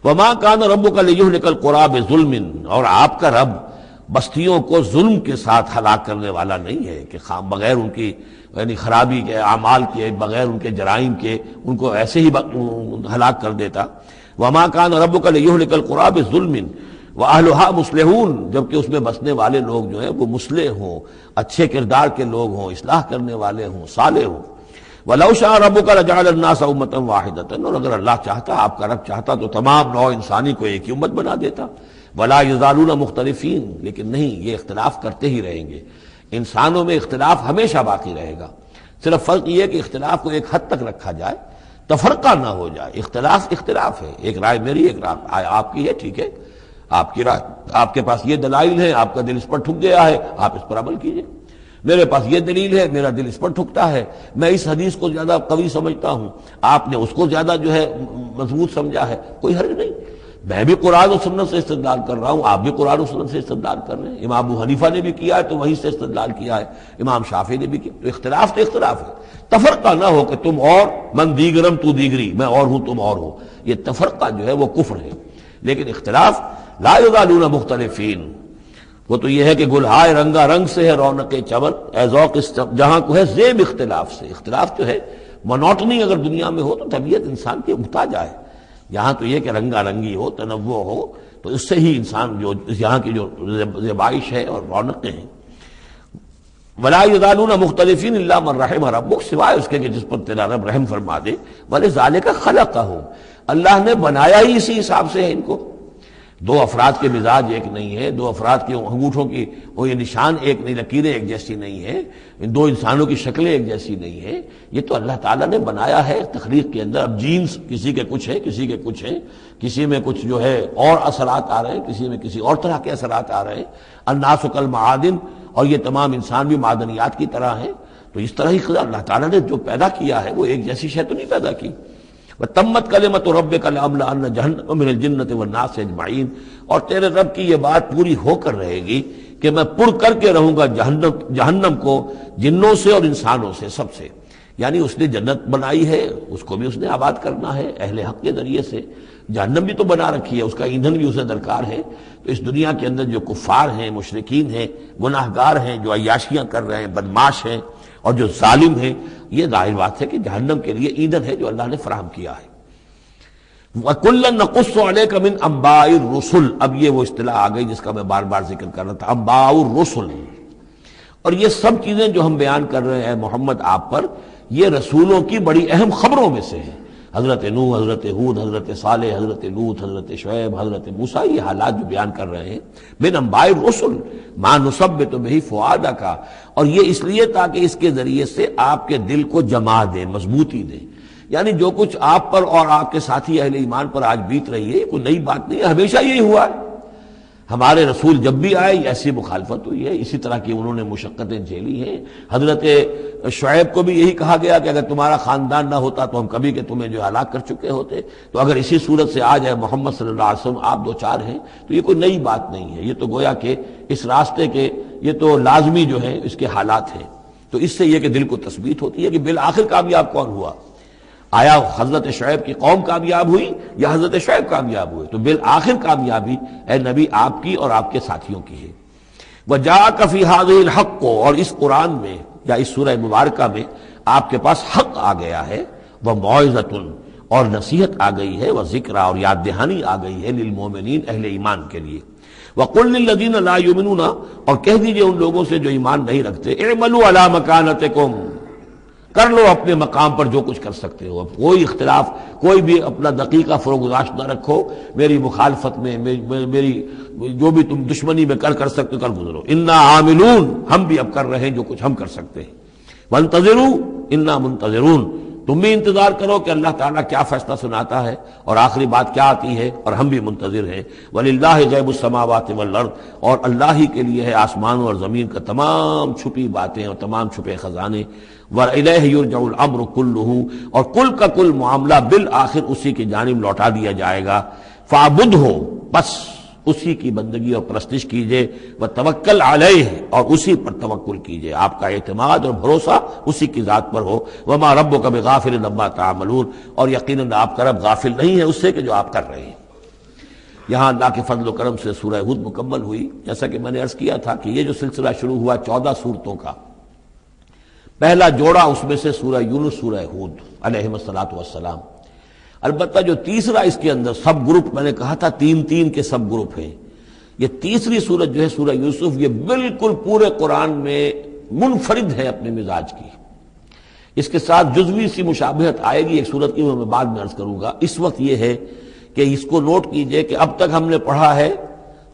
وما كان ربك ليهلك القرى بظلم، اور آپ کا رب بستیوں کو ظلم کے ساتھ ہلاک کرنے والا نہیں ہے کہ بغیر ان کی یعنی خرابی کے اعمال کے، بغیر ان کے جرائم کے ان کو ایسے ہی ہلاک کر دیتا۔ وما كان ربك ليهلك القرى بظلم وَأَهْلُهَا مُصْلِحُونَ، جبکہ اس میں بسنے والے لوگ جو ہیں وہ مصلح ہوں، اچھے کردار کے لوگ ہوں، اصلاح کرنے والے ہوں، صالح ہوں۔ وَلَوْ شَاءَ رَبُّكَ لَجَعَلَ النَّاسَ أُمَّةً وَاحِدَةً، اور اگر اللہ چاہتا، آپ کا رب چاہتا تو تمام نوع انسانی کو ایک ہی امت بنا دیتا۔ وَلَا يَزَالُونَ مُخْتَلِفِينَ، لیکن نہیں، یہ اختلاف کرتے ہی رہیں گے، انسانوں میں اختلاف ہمیشہ باقی رہے گا، صرف فرق یہ ہے کہ اختلاف کو ایک حد تک رکھا جائے، تفرقہ نہ ہو جائے۔ اختلاف ہے، ایک رائے میری، ایک رائے آپ کی ہے، ٹھیک ہے، آپ کی رائے، آپ کے پاس یہ دلائل ہیں، آپ کا دل اس پر ٹھک گیا ہے، آپ اس پر عمل کیجئے۔ میرے پاس یہ دلیل ہے، میرا دل اس پر ٹھکتا ہے، میں اس حدیث کو زیادہ قوی سمجھتا ہوں، آپ نے اس کو زیادہ جو ہے مضبوط سمجھا ہے، کوئی حرج نہیں۔ میں بھی قرآن و سنت سے استدلال کر رہا ہوں، آپ بھی قرآن و سنت سے استدلال کر رہے ہیں، امام ابو حنیفہ نے بھی کیا ہے تو وہیں سے استدلال کیا ہے، امام شافعی نے بھی کیا، تو اختلاف ہے۔ تفرقہ نہ ہو کہ تم اور من دیگرم تو دیگری، میں اور ہوں تم اور ہو، یہ تفرقہ جو ہے وہ کفر ہے۔ لیکن اختلاف لا یزالون مختلفین، وہ تو یہ ہے کہ گلہائے رنگا رنگ سے ہے رونق چمن، اے ذوق جہاں کو ہے زیب اختلاف سے۔ اختلاف جو ہے مونوٹنی اگر دنیا میں ہو تو طبیعت انسان کی اگتا جائے، یہاں تو یہ کہ رنگا رنگی ہو، تنوع ہو، تو اس سے ہی انسان جو یہاں کی جو زیبائش ہے اور رونقیں ہیں۔ ولا یزالون مختلفین الا من رحم ربک، سوائے اس کے کہ جس پر تیرا رب رحم فرما دے۔ ولذالک خلقہم، اللہ نے بنایا ہی اسی حساب سے ہے ان کو۔ دو افراد کے مزاج ایک نہیں ہے، دو افراد کے انگوٹھوں کی وہ یہ نشان ایک نہیں، لکیریں ایک جیسی نہیں ہیں، دو انسانوں کی شکلیں ایک جیسی نہیں ہیں، یہ تو اللہ تعالیٰ نے بنایا ہے تخلیق کے اندر۔ اب جینز کسی کے کچھ ہیں، کسی کے کچھ ہیں، کسی میں کچھ جو ہے اور اثرات آ رہے ہیں، کسی میں کسی اور طرح کے اثرات آ رہے ہیں۔ الناس کالمعادن، اور یہ تمام انسان بھی معدنیات کی طرح ہیں، تو اس طرح ہی اللہ تعالیٰ نے جو پیدا کیا ہے وہ ایک جیسی شے تو نہیں پیدا کی۔ وَتَمَّتْ كَلِمَةُ رَبِّكَ لَأَمْلَأَنَّ جَهَنَّمَ مِنَ الْجِنَّةِ وَالنَّاسِ أَجْمَعِينَ، اور تیرے رب کی یہ بات پوری ہو کر رہے گی کہ میں پر کر کے رہوں گا جہنم کو جنوں سے اور انسانوں سے، سب سے۔ یعنی اس نے جنت بنائی ہے، اس کو بھی اس نے آباد کرنا ہے اہل حق کے ذریعے سے، جہنم بھی تو بنا رکھی ہے، اس کا ایندھن بھی اسے درکار ہے۔ تو اس دنیا کے اندر جو کفار ہیں، مشرکین ہیں، گناہگار ہیں، جو عیاشیاں کر رہے ہیں، بدماش ہیں اور جو ظالم ہیں، یہ ظاہر بات ہے کہ جہنم کے لیے ایندھن ہے جو اللہ نے فراہم کیا ہے۔ وَكُلًّا نَقُصُّ عَلَيْكَ مِنْ أَنْبَاءِ الرُّسُلِ، اب یہ وہ اصطلاح آ گئی جس کا میں بار بار ذکر کر رہا تھا، انباء الرسل۔ اور یہ سب چیزیں جو ہم بیان کر رہے ہیں محمد آپ پر، یہ رسولوں کی بڑی اہم خبروں میں سے ہیں۔ حضرت نوح، حضرت ہود، حضرت صالح، حضرت لوط، حضرت شعیب، حضرت موسیٰ، یہ حالات جو بیان کر رہے ہیں، من انباء الرسل ما نثبت به فؤادک، اور یہ اس لیے تاکہ اس کے ذریعے سے آپ کے دل کو جما دیں، مضبوطی دیں۔ یعنی جو کچھ آپ پر اور آپ کے ساتھی اہل ایمان پر آج بیت رہی ہے، یہ کوئی نئی بات نہیں ہے، ہمیشہ یہی ہوا ہے۔ ہمارے رسول جب بھی آئے یہ ایسی مخالفت ہوئی ہے، اسی طرح کی انہوں نے مشقتیں جھیلی ہیں۔ حضرت شعیب کو بھی یہی کہا گیا کہ اگر تمہارا خاندان نہ ہوتا تو ہم کبھی کہ تمہیں جو ہلاک کر چکے ہوتے، تو اگر اسی صورت سے آ جائے محمد صلی اللہ علیہ وسلم آپ دو چار ہیں تو یہ کوئی نئی بات نہیں ہے، یہ تو گویا کہ اس راستے کے یہ تو لازمی جو ہے اس کے حالات ہیں۔ تو اس سے یہ کہ دل کو تثبیت ہوتی ہے کہ بالآخر کامیاب کون ہوا، آیا حضرت شعیب کی قوم کامیاب ہوئی یا حضرت شعیب کامیاب ہوئے؟ تو بالآخر کامیابی اے نبی آپ کی اور آپ کے ساتھیوں کی ہے۔ وَجَاءَكَ فِي هَذِهِ الْحَقُّ، اور اس قرآن میں یا اس سورہ مبارکہ میں آپ کے پاس حق آ گیا ہے، وَمَوْعِظَةٌ، اور نصیحت آ گئی ہے، وَذِكْرَىٰ، اور یاد دہانی آ گئی ہے، لِلْمُؤْمِنِينَ، اہل ایمان کے لیے۔ وَقُلْ لِلَّذِينَ لَا يُؤْمِنُونَ، اور کہہ دیجئے ان لوگوں سے جو ایمان نہیں رکھتے، اعملوا علی مکانتکم، کر لو اپنے مقام پر جو کچھ کر سکتے ہو۔ اب کوئی اختلاف، کوئی بھی اپنا دقیقہ فروگزاشت نہ رکھو، میری مخالفت میں، میری جو بھی تم دشمنی میں کر سکتے ہو کر گزرو۔ انا عاملون، ہم بھی اب کر رہے ہیں جو کچھ ہم کر سکتے ہیں۔ وانتظروا انا منتظرون، تم بھی انتظار کرو کہ اللہ تعالیٰ کیا فیصلہ سناتا ہے اور آخری بات کیا آتی ہے، اور ہم بھی منتظر ہیں۔ وَلِلَّهِ غیب السماوات والارض، اور اللہ ہی کے لیے ہے آسمانوں اور زمین کا تمام چھپی باتیں اور تمام چھپے خزانے۔ وَإِلَيْهِ يُرْجَعُ الْأَمْرُ كُلُّهُ، اور کل کا کل معاملہ بالآخر اسی کی جانب لوٹا دیا جائے گا۔ فَاعْبُدْهُ، بس اسی کی بندگی اور پرستش کیجئے، وَتَوَكَّلْ عَلَيْهِ، اور اسی پر توکل کیجئے، آپ کا اعتماد اور بھروسہ اسی کی ذات پر ہو۔ وَمَا رَبُّكَ بِغَافِلٍ عَمَّا تَعْمَلُونَ، اور یقیناً آپ کا رب غافل نہیں ہے اس سے کہ جو آپ کر رہے ہیں۔ یہاں اللہ کے فضل و کرم سے سورہ ہود مکمل ہوئی۔ جیسا کہ میں نے عرض کیا تھا کہ یہ جو سلسلہ شروع ہوا 14 سورتوں کا، پہلا جوڑا اس میں سے سورہ یونس، سورہ ہود علیہم الصلاۃ والسلام۔ البتہ جو تیسرا اس کے اندر سب گروپ، میں نے کہا تھا تین کے سب گروپ ہیں، یہ تیسری سورت جو ہے سورہ یوسف، یہ بالکل پورے قرآن میں منفرد ہے اپنے مزاج کی۔ اس کے ساتھ جزوی سی مشابہت آئے گی ایک سورت کی، میں بعد میں عرض کروں گا۔ اس وقت یہ ہے کہ اس کو نوٹ کیجئے کہ اب تک ہم نے پڑھا ہے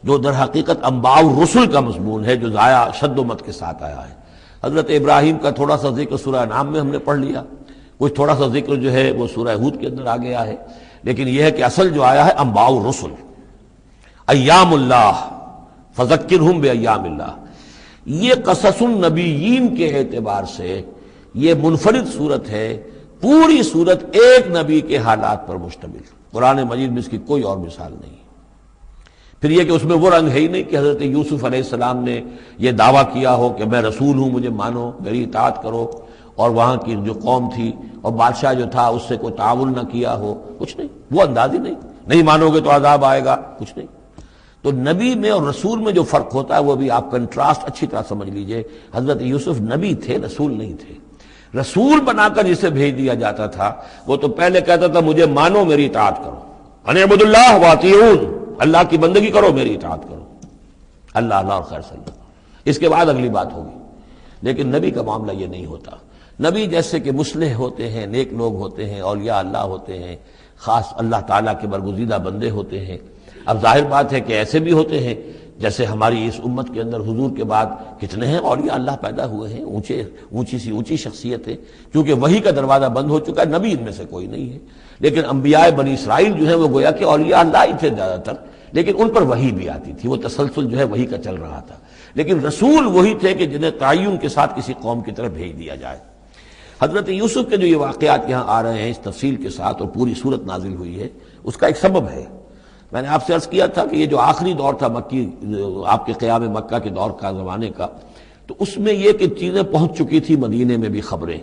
جو در حقیقت انباء الرسل کا مضمون ہے، جو ضائع شد و مت کے ساتھ آیا ہے۔ حضرت ابراہیم کا تھوڑا سا ذکر سورہ انعام میں ہم نے پڑھ لیا، کچھ تھوڑا سا ذکر جو ہے وہ سورہ ہود کے اندر آ گیا ہے، لیکن یہ ہے کہ اصل جو آیا ہے انباء الرسل، ایام اللہ فذکرہم بایام اللہ۔ یہ قصص النبیین کے اعتبار سے یہ منفرد صورت ہے، پوری صورت ایک نبی کے حالات پر مشتمل۔ قرآن مجید میں اس کی کوئی اور مثال نہیں۔ پھر یہ کہ اس میں وہ رنگ ہے ہی نہیں کہ حضرت یوسف علیہ السلام نے یہ دعویٰ کیا ہو کہ میں رسول ہوں، مجھے مانو، میری اطاعت کرو، اور وہاں کی جو قوم تھی اور بادشاہ جو تھا اس سے کوئی تعاون نہ کیا ہو، کچھ نہیں، وہ انداز ہی نہیں مانو گے تو عذاب آئے گا، کچھ نہیں۔ تو نبی میں اور رسول میں جو فرق ہوتا ہے وہ بھی آپ کنٹراسٹ اچھی طرح سمجھ لیجئے۔ حضرت یوسف نبی تھے، رسول نہیں تھے۔ رسول بنا کر جسے بھیج دیا جاتا تھا وہ تو پہلے کہتا تھا مجھے مانو، میری اطاعت کرو، ان اعبدوا اللہ واطیعون، اللہ کی بندگی کرو، میری اطاعت کرو، اللہ اللہ اور خیر صلی اللہ، اس کے بعد اگلی بات ہوگی۔ لیکن نبی کا معاملہ یہ نہیں ہوتا۔ نبی جیسے کہ مصلح ہوتے ہیں، نیک لوگ ہوتے ہیں، اولیاء اللہ ہوتے ہیں، خاص اللہ تعالیٰ کے برگزیدہ بندے ہوتے ہیں۔ اب ظاہر بات ہے کہ ایسے بھی ہوتے ہیں جیسے ہماری اس امت کے اندر حضور کے بعد کتنے ہیں اولیاء اللہ پیدا ہوئے ہیں، اونچی شخصیتیں، کیونکہ وحی کا دروازہ بند ہو چکا ہے، نبی ان میں سے کوئی نہیں ہے۔ لیکن انبیاء بنی اسرائیل جو ہیں وہ گویا کہ اولیاء اللہ ہی تھے زیادہ تر، لیکن ان پر وحی بھی آتی تھی، وہ تسلسل جو ہے وحی کا چل رہا تھا۔ لیکن رسول وہی تھے کہ جنہیں تعین کے ساتھ کسی قوم کی طرف بھیج دیا جائے۔ حضرت یوسف کے جو یہ واقعات یہاں آ رہے ہیں اس تفصیل کے ساتھ اور پوری صورت نازل ہوئی ہے، اس کا ایک سبب ہے۔ میں نے آپ سے عرض کیا تھا کہ یہ جو آخری دور تھا مکی، آپ کے قیام مکہ کے دور کا، زمانے کا، تو اس میں یہ کہ چیزیں پہنچ چکی تھی مدینے میں بھی خبریں،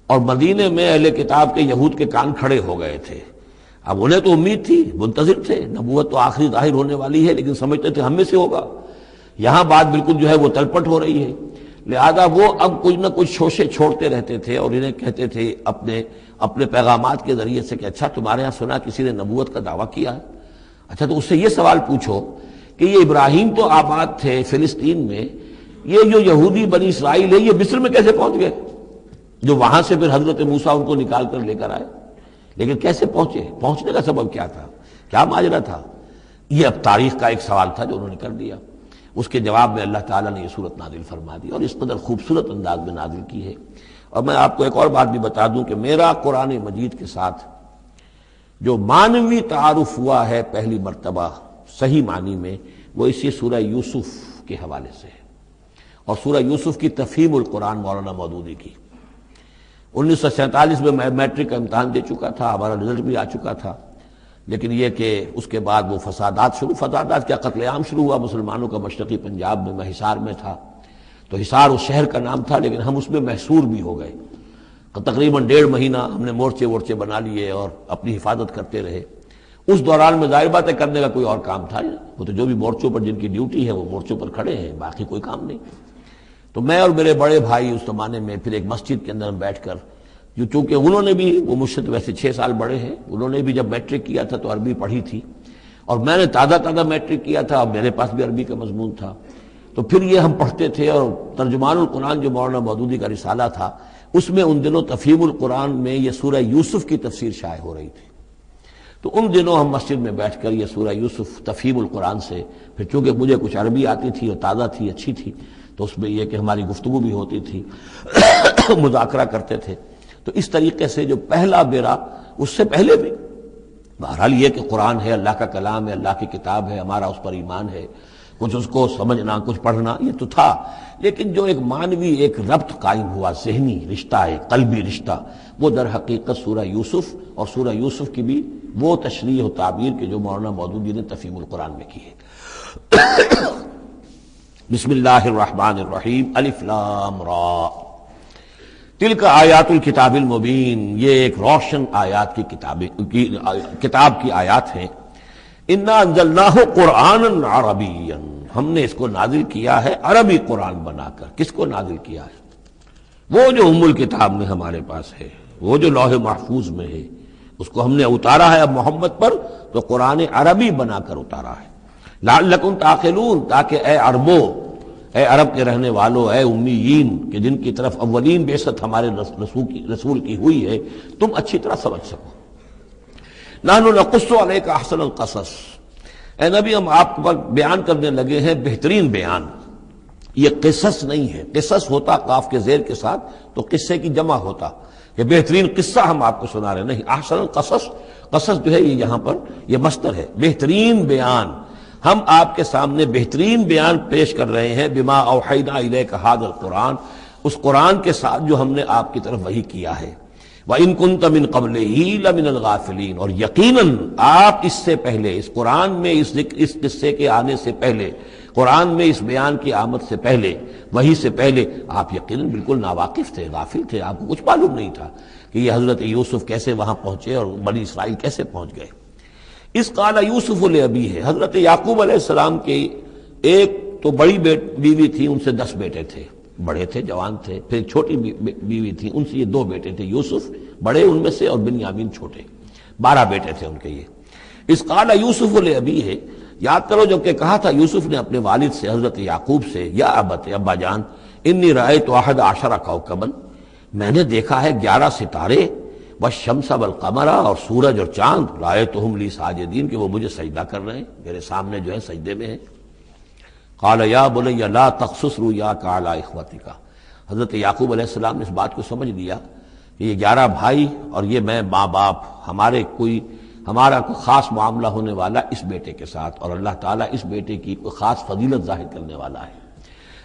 اور مدینے میں اہل کتاب کے یہود کے کان کھڑے ہو گئے تھے۔ اب انہیں تو امید تھی، منتظر تھے، نبوت تو آخری ظاہر ہونے والی ہے، لیکن سمجھتے تھے ہم میں سے ہوگا۔ یہاں بات بالکل جو ہے وہ تلپٹ ہو رہی ہے، لہذا وہ اب کچھ نہ کچھ شوشے چھوڑتے رہتے تھے اور انہیں کہتے تھے اپنے پیغامات کے ذریعے سے کہ اچھا تمہارے ہاں سنا کسی نے نبوت کا دعویٰ کیا ہے؟ اچھا تو اس سے یہ سوال پوچھو کہ یہ ابراہیم تو آباد تھے فلسطین میں، یہ جو یہودی بنی اسرائیل ہے یہ مصر میں کیسے پہنچ گئے؟ جو وہاں سے پھر حضرت موسیٰ ان کو نکال کر لے کر آئے، لیکن کیسے پہنچے؟ پہنچنے کا سبب کیا تھا؟ کیا ماجرا تھا؟ یہ اب تاریخ کا ایک سوال تھا جو انہوں نے کر دیا۔ اس کے جواب میں اللہ تعالیٰ نے یہ صورت نازل فرما دی اور اس قدر خوبصورت انداز میں نازل کی ہے۔ اور میں آپ کو ایک اور بات بھی بتا دوں کہ میرا قرآن مجید کے ساتھ جو معنوی تعارف ہوا ہے پہلی مرتبہ صحیح معنی میں، وہ اسی سورہ یوسف کے حوالے سے ہے، اور سورہ یوسف کی تفہیم القرآن مولانا مودودی کی۔ 1947 میں میں میٹرک کا امتحان دے چکا تھا، ہمارا رزلٹ بھی آ چکا تھا، لیکن یہ کہ اس کے بعد وہ فسادات کیا قتل عام شروع ہوا مسلمانوں کا مشرقی پنجاب میں۔ میں حصار میں تھا، تو حصار اس شہر کا نام تھا، لیکن ہم اس میں محصور بھی ہو گئے۔ تقریباً 1.5 مہینہ ہم نے مورچے بنا لیے اور اپنی حفاظت کرتے رہے۔ اس دوران میں ظاہر بات ہے کرنے کا کوئی اور کام تھا نہیں، وہ تو جو بھی مورچوں پر جن کی ڈیوٹی ہے وہ مورچوں پر کھڑے ہیں، باقی کوئی کام نہیں۔ تو میں اور میرے بڑے بھائی اس زمانے میں پھر ایک مسجد کے اندر بیٹھ کر، جو چونکہ انہوں نے بھی، وہ مجھ سے تو ویسے 6 سال بڑے ہیں، انہوں نے بھی جب میٹرک کیا تھا تو عربی پڑھی تھی، اور میں نے تازہ میٹرک کیا تھا اور میرے پاس بھی عربی کا مضمون تھا، تو پھر یہ ہم پڑھتے تھے۔ اور ترجمان القرآن جو مولانا مودودی کا رسالہ تھا، اس میں ان دنوں تفہیم القرآن میں یہ سورہ یوسف کی تفسیر شائع ہو رہی تھی، تو ان دنوں ہم مسجد میں بیٹھ کر یہ سورہ یوسف تفہیم القرآن سے، پھر چونکہ مجھے کچھ عربی آتی تھی اور تازہ تھی، اچھی تھی، تو اس میں یہ کہ ہماری گفتگو بھی ہوتی تھی، مذاکرہ کرتے تھے۔ تو اس طریقے سے جو پہلا بیرا، اس سے پہلے بھی بہرحال یہ کہ قرآن ہے، اللہ کا کلام ہے، اللہ کی کتاب ہے، ہمارا اس پر ایمان ہے، کچھ اس کو سمجھنا، کچھ پڑھنا، یہ تو تھا، لیکن جو ایک معنوی ایک ربط قائم ہوا، ذہنی رشتہ، ایک قلبی رشتہ، وہ در حقیقت سورہ یوسف اور سورہ یوسف کی بھی وہ تشریح و تعبیر کے جو مولانا مودودی نے تفہیم القرآن میں کی ہے۔ بسم اللہ الرحمن الرحیم، الف لام را، تلک آیات الکتاب المبین، یہ ایک روشن آیات کی کتاب کی آیات ہیں۔ انا انزلناہ قرآنا عربیا، ہم نے اس کو نازل کیا ہے عربی قرآن بنا کر۔ کس کو نازل کیا ہے؟ وہ جو ام الکتاب میں ہمارے پاس ہے، وہ جو لوح محفوظ میں ہے، اس کو ہم نے اتارا ہے اب محمد پر، تو قرآن عربی بنا کر اتارا ہے۔ لعلکم تعقلون، تاکہ اے عربو، اے عرب کے رہنے والوں، اے امیین کہ جن کی طرف اولین بعثت ہمارے رسول کی ہوئی ہے، تم اچھی طرح سمجھ سکو۔ نحن نقص علیک احسن القصص، اے نبی ہم آپ پر بیان کرنے لگے ہیں بہترین بیان۔ یہ قصص نہیں ہے، قصص ہوتا قاف کے زیر کے ساتھ تو قصے کی جمع ہوتا، کہ بہترین قصہ ہم آپ کو سنا رہے ہیں، نہیں، احسن القصص، قصص جو ہے یہ یہاں پر یہ مصدر ہے، بہترین بیان، ہم آپ کے سامنے بہترین بیان پیش کر رہے ہیں، بما اوحینا الیک ھذا القرآن، اس قرآن کے ساتھ جو ہم نے آپ کی طرف وحی کیا ہے۔ وَإِن كُنتَ مِن قَبْلِهِ لَمِنَ الْغَافِلِينَ، اور یقیناً آپ اس سے پہلے، اس قرآن میں اس قصے کے آنے سے پہلے، قرآن میں اس بیان کی آمد سے پہلے، وحی سے پہلے آپ یقیناً بالکل ناواقف تھے، غافل تھے، آپ کو کچھ معلوم نہیں تھا کہ یہ حضرت یوسف کیسے وہاں پہنچے اور بنی اسرائیل کیسے پہنچ گئے۔ اس قال یوسف لأبیہ، حضرت یعقوب علیہ السلام کے ایک تو بڑی بیوی تھی، ان سے 10 بیٹے تھے، بڑے تھے، جوان تھے، پھر ایک چھوٹی بیوی تھی، ان سے یہ 2 بیٹے تھے، یوسف بڑے ان میں سے اور بنیامین چھوٹے، 12 بیٹے تھے ان کے یہ۔ اس قال یوسف لأبیہ، یاد کرو جب کہ کہا تھا یوسف نے اپنے والد سے، حضرت یعقوب سے، یا ابت، ابا جان، انی رأیت 11 کوكبا، میں نے دیکھا ہے 11 ستارے، والشمس والقمر، اور سورج اور چاند، رأیتهم لی ساجدین، کہ وہ مجھے سجدہ کر رہے ہیں، میرے سامنے جو ہے سجدے میں ہیں۔ قال یا بنی لا تقصص رؤیاک علی اخوتک، حضرت یعقوب علیہ السلام نے اس بات کو سمجھ لیا کہ یہ 11 بھائی اور یہ میں ماں باپ، ہمارا کوئی خاص معاملہ ہونے والا اس بیٹے کے ساتھ، اور اللہ تعالیٰ اس بیٹے کی کوئی خاص فضیلت ظاہر کرنے والا ہے،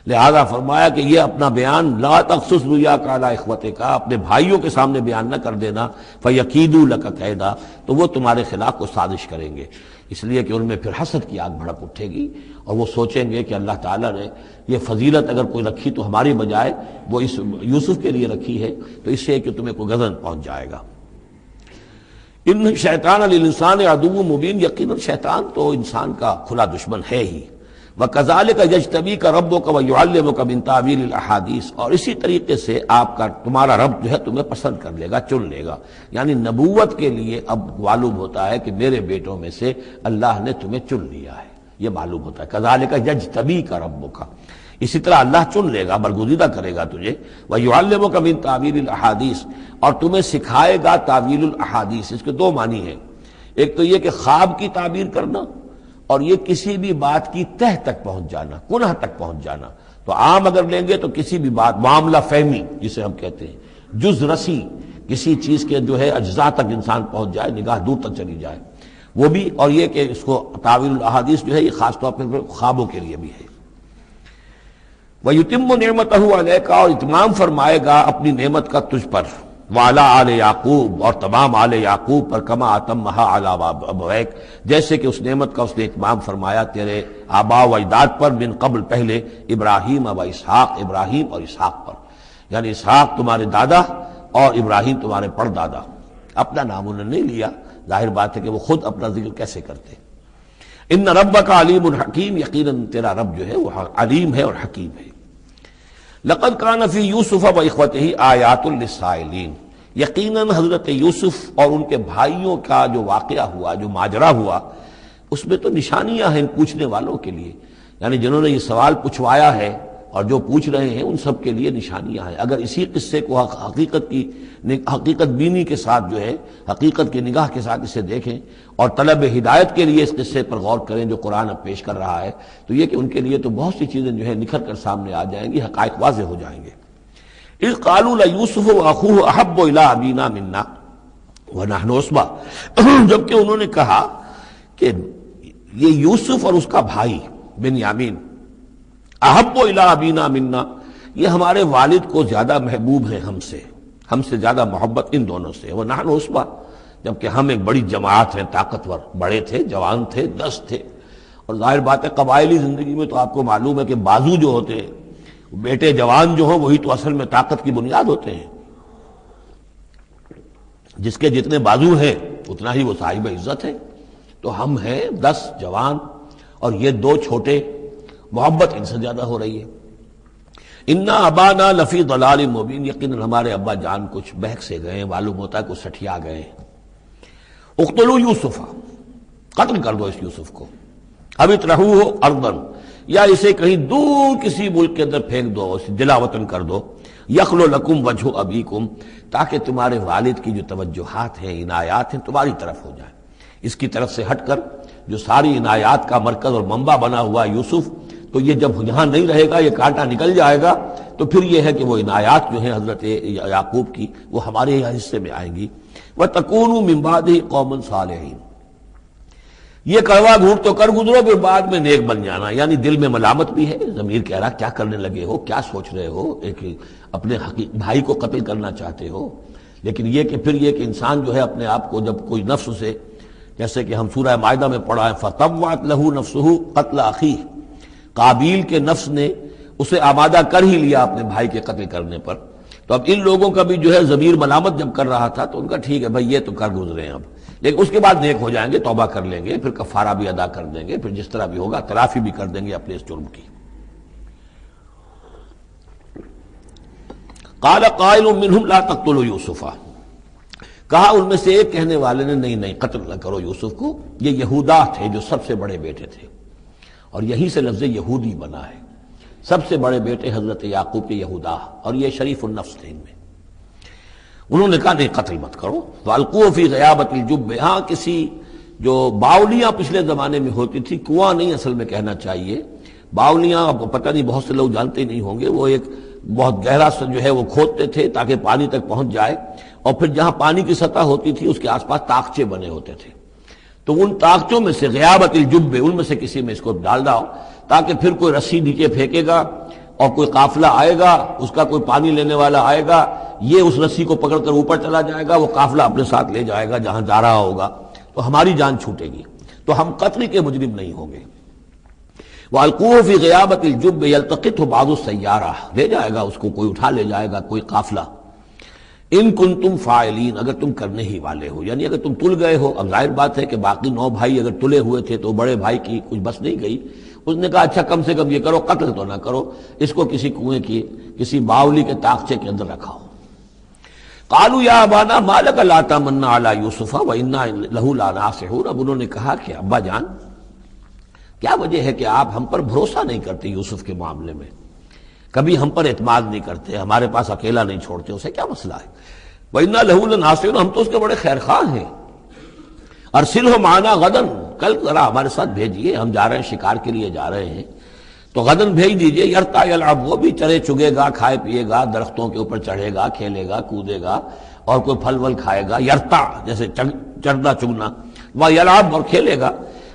لہذا فرمایا کہ یہ اپنا بیان لا تقصص رؤیاک علی اخوتک، اپنے بھائیوں کے سامنے بیان نہ کر دینا، فیکیدوا لک کیدا، تو وہ تمہارے خلاف کو سازش کریں گے، اس لیے کہ ان میں پھر حسد کی آگ بھڑک اٹھے گی، اور وہ سوچیں گے کہ اللہ تعالیٰ نے یہ فضیلت اگر کوئی رکھی تو ہماری بجائے وہ اس یوسف کے لیے رکھی ہے، تو اس سے کہ تمہیں کوئی غضب پہنچ جائے گا۔ ان شیطان للانسان عدو مبین، یقیناً شیطان تو انسان کا کھلا دشمن ہے ہی۔ وَكَذَلِكَ يَجْتَبِيكَ رَبُّكَ وَيُعَلِّمُكَ مِن تَأْوِيلِ الْأَحَادِيثِ، اور اسی طریقے سے تمہارا رب جو ہے تمہیں پسند کر لے گا، چن لے گا، یعنی نبوت کے لیے اب معلوم ہوتا ہے کہ میرے بیٹوں میں سے اللہ نے تمہیں چن لیا ہے، یہ معلوم ہوتا ہے۔ كَذَلِكَ يَجْتَبِيكَ رَبُّكَ، اسی طرح اللہ چن لے گا، برگزیدہ کرے گا تجھے۔ وَيُعَلِّمُكَ مِن تَأْوِيلِ الْأَحَادِيثِ، اور تمہیں سکھائے گا تعویل الاحادیث۔ اس کے 2 معنی ہیں، ایک تو یہ کہ خواب کی تعبیر کرنا، اور یہ کسی بھی بات کی تہ تک پہنچ جانا، کنہ تک پہنچ جانا۔ تو عام اگر لیں گے تو کسی بھی بات، معاملہ فہمی جسے ہم کہتے ہیں، جز رسی، کسی چیز کے جو ہے اجزاء تک انسان پہنچ جائے، نگاہ دور تک چلی جائے، وہ بھی، اور یہ کہ اس کو تعویل الاحادیث جو ہے یہ خاص طور پر خوابوں کے لیے بھی ہے۔ وَيُتِمُّ نِعْمَتَهُ عَلَيْكَ، اور اتمام فرمائے گا اپنی نعمت کا تجھ پر، وعلی آل یعقوب، اور تمام آل یعقوب پر، کما اتمھا علی ابویک، جیسے کہ اس نعمت کا اس نے اتمام فرمایا تیرے آباء و اجداد پر، من قبل پہلے، ابراہیم و اسحاق، ابراہیم اور اسحاق پر، یعنی اسحاق تمہارے دادا اور ابراہیم تمہارے پردادا۔ اپنا نام انہوں نے نہیں لیا، ظاہر بات ہے کہ وہ خود اپنا ذکر کیسے کرتے۔ ان ربک علیم حکیم، یقیناً تیرا رب جو ہے وہ علیم ہے اور حکیم ہے۔ لقد کان فی یوسف و اخوتہ آیات للسائلین، یقیناً حضرت یوسف اور ان کے بھائیوں کا جو واقعہ ہوا، جو ماجرا ہوا، اس میں تو نشانیاں ہیں پوچھنے والوں کے لیے، یعنی جنہوں نے یہ سوال پوچھوایا ہے اور جو پوچھ رہے ہیں ان سب کے لیے نشانیاں ہیں۔ اگر اسی قصے کو حقیقت بینی کے ساتھ جو ہے، حقیقت کی نگاہ کے ساتھ اسے دیکھیں اور طلب ہدایت کے لیے اس قصے پر غور کریں جو قرآن اب پیش کر رہا ہے، تو یہ کہ ان کے لیے تو بہت سی چیزیں جو ہے نکھر کر سامنے آ جائیں گی، حقائق واضح ہو جائیں گے۔ اذ قالوا لیوسف واخوہ احب الی ابینا منا ونحن عصبہ، جبکہ انہوں نے کہا کہ یہ یوسف اور اس کا بھائی بنیامین، احب الی ابینا منا، یہ ہمارے والد کو زیادہ محبوب ہیں ہم سے زیادہ محبت ان دونوں سے، ونحن عصبہ، جبکہ ہم ایک بڑی جماعت ہیں، طاقتور، بڑے تھے، جوان تھے، 10 تھے، اور ظاہر بات ہے قبائلی زندگی میں تو آپ کو معلوم ہے کہ بازو جو ہوتے ہیں، بیٹے جوان جو ہوں وہی تو اصل میں طاقت کی بنیاد ہوتے ہیں، جس کے جتنے بازو ہیں اتنا ہی وہ صاحب عزت ہے۔ تو ہم ہیں 10 جوان اور یہ 2 چھوٹے، محبت ان سے زیادہ ہو رہی ہے۔ انا ابانا لفی ضلال مبین، یقیناً ہمارے ابا جان کچھ بہک سے گئے، معلوم ہوتا ہے کچھ سٹھیا گئے۔ اقتلوا یوسف، قتل کر دو اس یوسف کو، اب اطرحوہ ارضا، یا اسے کہیں دور کسی ملک کے اندر پھینک دو، اسے دلا وطن کر دو، یخلو لکم وجہ ابیکم، تاکہ تمہارے والد کی جو توجہات ہیں، عنایات ہیں، تمہاری طرف ہو جائیں۔ اس کی طرف سے ہٹ کر جو ساری عنایات کا مرکز اور منبع بنا ہوا یوسف، تو یہ جب یہاں نہیں رہے گا، یہ کانٹا نکل جائے گا، تو پھر یہ ہے کہ وہ عنایات جو ہیں حضرت یعقوب کی وہ ہمارے حصے میں آئیں گی۔ وَتَكُونُوا مِن بَعْدِهِ قَوْمًا صَالِحِينَ، یہ کڑوا گھونٹ تو کر گزرو، پھر بعد میں نیک بن جانا، یعنی دل میں ملامت بھی ہے، ضمیر کہہ رہا کیا کرنے لگے ہو، کیا سوچ رہے ہو، ایک اپنے بھائی کو قتل کرنا چاہتے ہو، لیکن یہ کہ پھر یہ کہ انسان جو ہے اپنے آپ کو جب کوئی نفس سے، جیسے کہ ہم سورہ مائدہ میں پڑھا ہے فَطَوَّعَتْ لَهُ نَفْسُهُ قَتْلَ أَخِيهِ، قابیل کے نفس نے اسے آمادہ کر ہی لیا اپنے بھائی کے قتل کرنے پر۔ تو اب ان لوگوں کا بھی جو ہے ضمیر ملامت جب کر رہا تھا تو ان کا ٹھیک ہے بھائی یہ تو کر گزرے ہیں اب، لیکن اس کے بعد نیک ہو جائیں گے، توبہ کر لیں گے، پھر کفارہ بھی ادا کر دیں گے، پھر جس طرح بھی ہوگا تلافی بھی کر دیں گے اپنے اس جرم کی۔ قال قائل منهم لا تقتلوا یوسف، کہا ان میں سے ایک کہنے والے نے نہیں قتل نہ کرو یوسف کو، یہ یہودا تھے جو سب سے بڑے بیٹے تھے، اور یہیں سے لفظ یہودی بنا ہے، سب سے بڑے بیٹے حضرت یعقوب کے یہودا، اور یہ شریف النفس تھے ان میں۔ انہوں نے کہا نہیں قتل مت کرو۔ وَأَلْقُوهُ فِي غَيَابَةِ الْجُبِّ، ہاں کسی جو باولیاں پچھلے زمانے میں ہوتی تھی، کنواں نہیں اصل میں کہنا چاہیے، باولیاں پتہ نہیں بہت سے لوگ جانتے نہیں ہوں گے، وہ ایک بہت گہرا سا جو ہے وہ کھودتے تھے تاکہ پانی تک پہنچ جائے، اور پھر جہاں پانی کی سطح ہوتی تھی اس کے آس پاس طاقچے بنے ہوتے تھے، تو ان طاقچوں میں سے غیابت الجب، ان میں سے کسی میں اس کو ڈال داؤ تاکہ پھر کوئی رسی نیچے پھینکے گا اور کوئی قافلہ آئے گا، اس کا کوئی پانی لینے والا آئے گا، یہ اس رسی کو پکڑ کر اوپر چلا جائے گا، وہ قافلہ اپنے ساتھ لے جائے گا جہاں جا رہا ہوگا، تو ہماری جان چھوٹے گی، تو ہم قتل کے مجرم نہیں ہوں گے۔ وَأَلْقُوهُ فِي غِيَابَةِ الْجُبِّ يَلْتَقِطْهُ بَعْضُ السَّيَّارَةِ، لے جائے گا اس کو، کوئی اٹھا لے جائے گا، کوئی قافلہ۔ ان کنتم فاعلین، اگر تم کرنے ہی والے ہو، یعنی اگر تم تل گئے ہو۔ اب ظاہر بات ہے کہ باقی 9 بھائی اگر تلے ہوئے تھے تو بڑے بھائی کی کچھ بس نہیں گئی، اس نے کہا اچھا کم سے کم یہ کرو، قتل تو نہ کرو، اس کو کسی کنویں کی کسی باولی کے طاقچے کے اندر رکھاؤ۔ قالوا یا ابانا ما لک لا تمنا علی یوسف وانا لہ لناصحون، اب انہوں نے کہا کہ ابا جان کیا وجہ ہے کہ آپ ہم پر بھروسہ نہیں کرتے یوسف کے معاملے میں، کبھی ہم پر اعتماد نہیں کرتے، ہمارے پاس اکیلا نہیں چھوڑتے، اسے کیا مسئلہ ہے؟ وَإِنَّا لَهُ لَنَاصِحُونَ، ہم تو اس کے بڑے خیرخواہ ہیں۔ أَرْسِلْهُ مَعَنَا غَدًا، کل ذرا ہمارے ساتھ بھیجیے، ہم جا رہے ہیں شکار کے لیے جا رہے ہیں، تو غدن بھیج دیجئے، یرتا یلعب، وہ بھی چرے چگے گا، کھائے پیے گا، درختوں کے اوپر چڑھے گا، کھیلے گا، کودے گا، اور کوئی پھل ول کھائے گا، یرتا جیسے چرنا چگنا، وَيَلْعَبْ، اور کھیلے گا،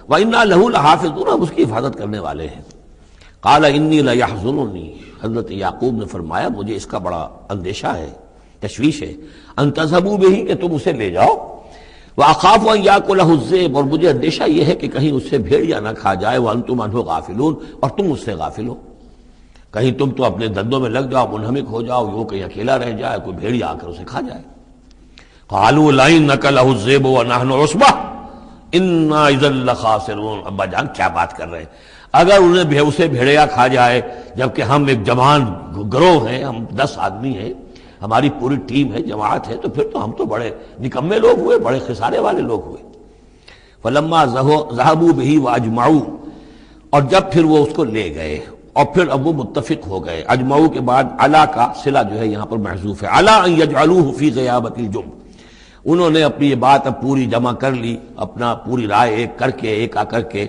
وَإِنَّا لَهُ لَحَافِظُونَ، ہم اس کی حفاظت کرنے والے ہیں۔ قَالَ إِنِّي لَيَحْزُنُنِي، حضرت یعقوب نے فرمایا مجھے اس کا بڑا اندیشہ ہے، تشویش ہے، ان تذهبوا به، کہ تم اسے لے جاؤ، وَأَخَافُ أَن يَأْكُلَهُ الذِّئْبُ، اور مجھے اندیشہ یہ ہے کہ کہیں اس سے بھیڑیا نہ کھا جائے، وَأَنتُمْ عَنْهُ غَافِلُونَ، اور تم اس سے غافل ہو، کہیں تم تو اپنے دندوں میں لگ جاؤ، منہمک ہو جاؤ، وہ کہیں اکیلا رہ جائے، کوئی بھیڑیا آ کر اسے کھا جائے۔ قَالُوا لَئِن أَكَلَهُ الذِّئْبُ وَنَحْنُ عُصْبَةٌ إِنَّا إِذًا لَخَاسِرُونَ، ابا جان کیا بات کر رہے ہیں، اگر انہیں اسے بھیڑیا کھا جائے جبکہ ہم ایک جوان گروہ ہیں، ہم 10 آدمی ہیں، ہماری پوری ٹیم ہے، جماعت ہے، تو پھر تو ہم تو بڑے نکمے لوگ ہوئے، بڑے خسارے والے لوگ ہوئے۔ فلما ذهبوا به واجمعوا، اور جب پھر وہ اس کو لے گئے اور پھر اب وہ متفق ہو گئے، اجمعوا کے بعد علا کا صلہ جو ہے یہاں پر محذوف ہے، علا ان يجعلوه في غيابة الجب، انہوں نے اپنی یہ بات اب پوری جمع کر لی، اپنا پوری رائے ایک کر کے، ایک آ کر کے،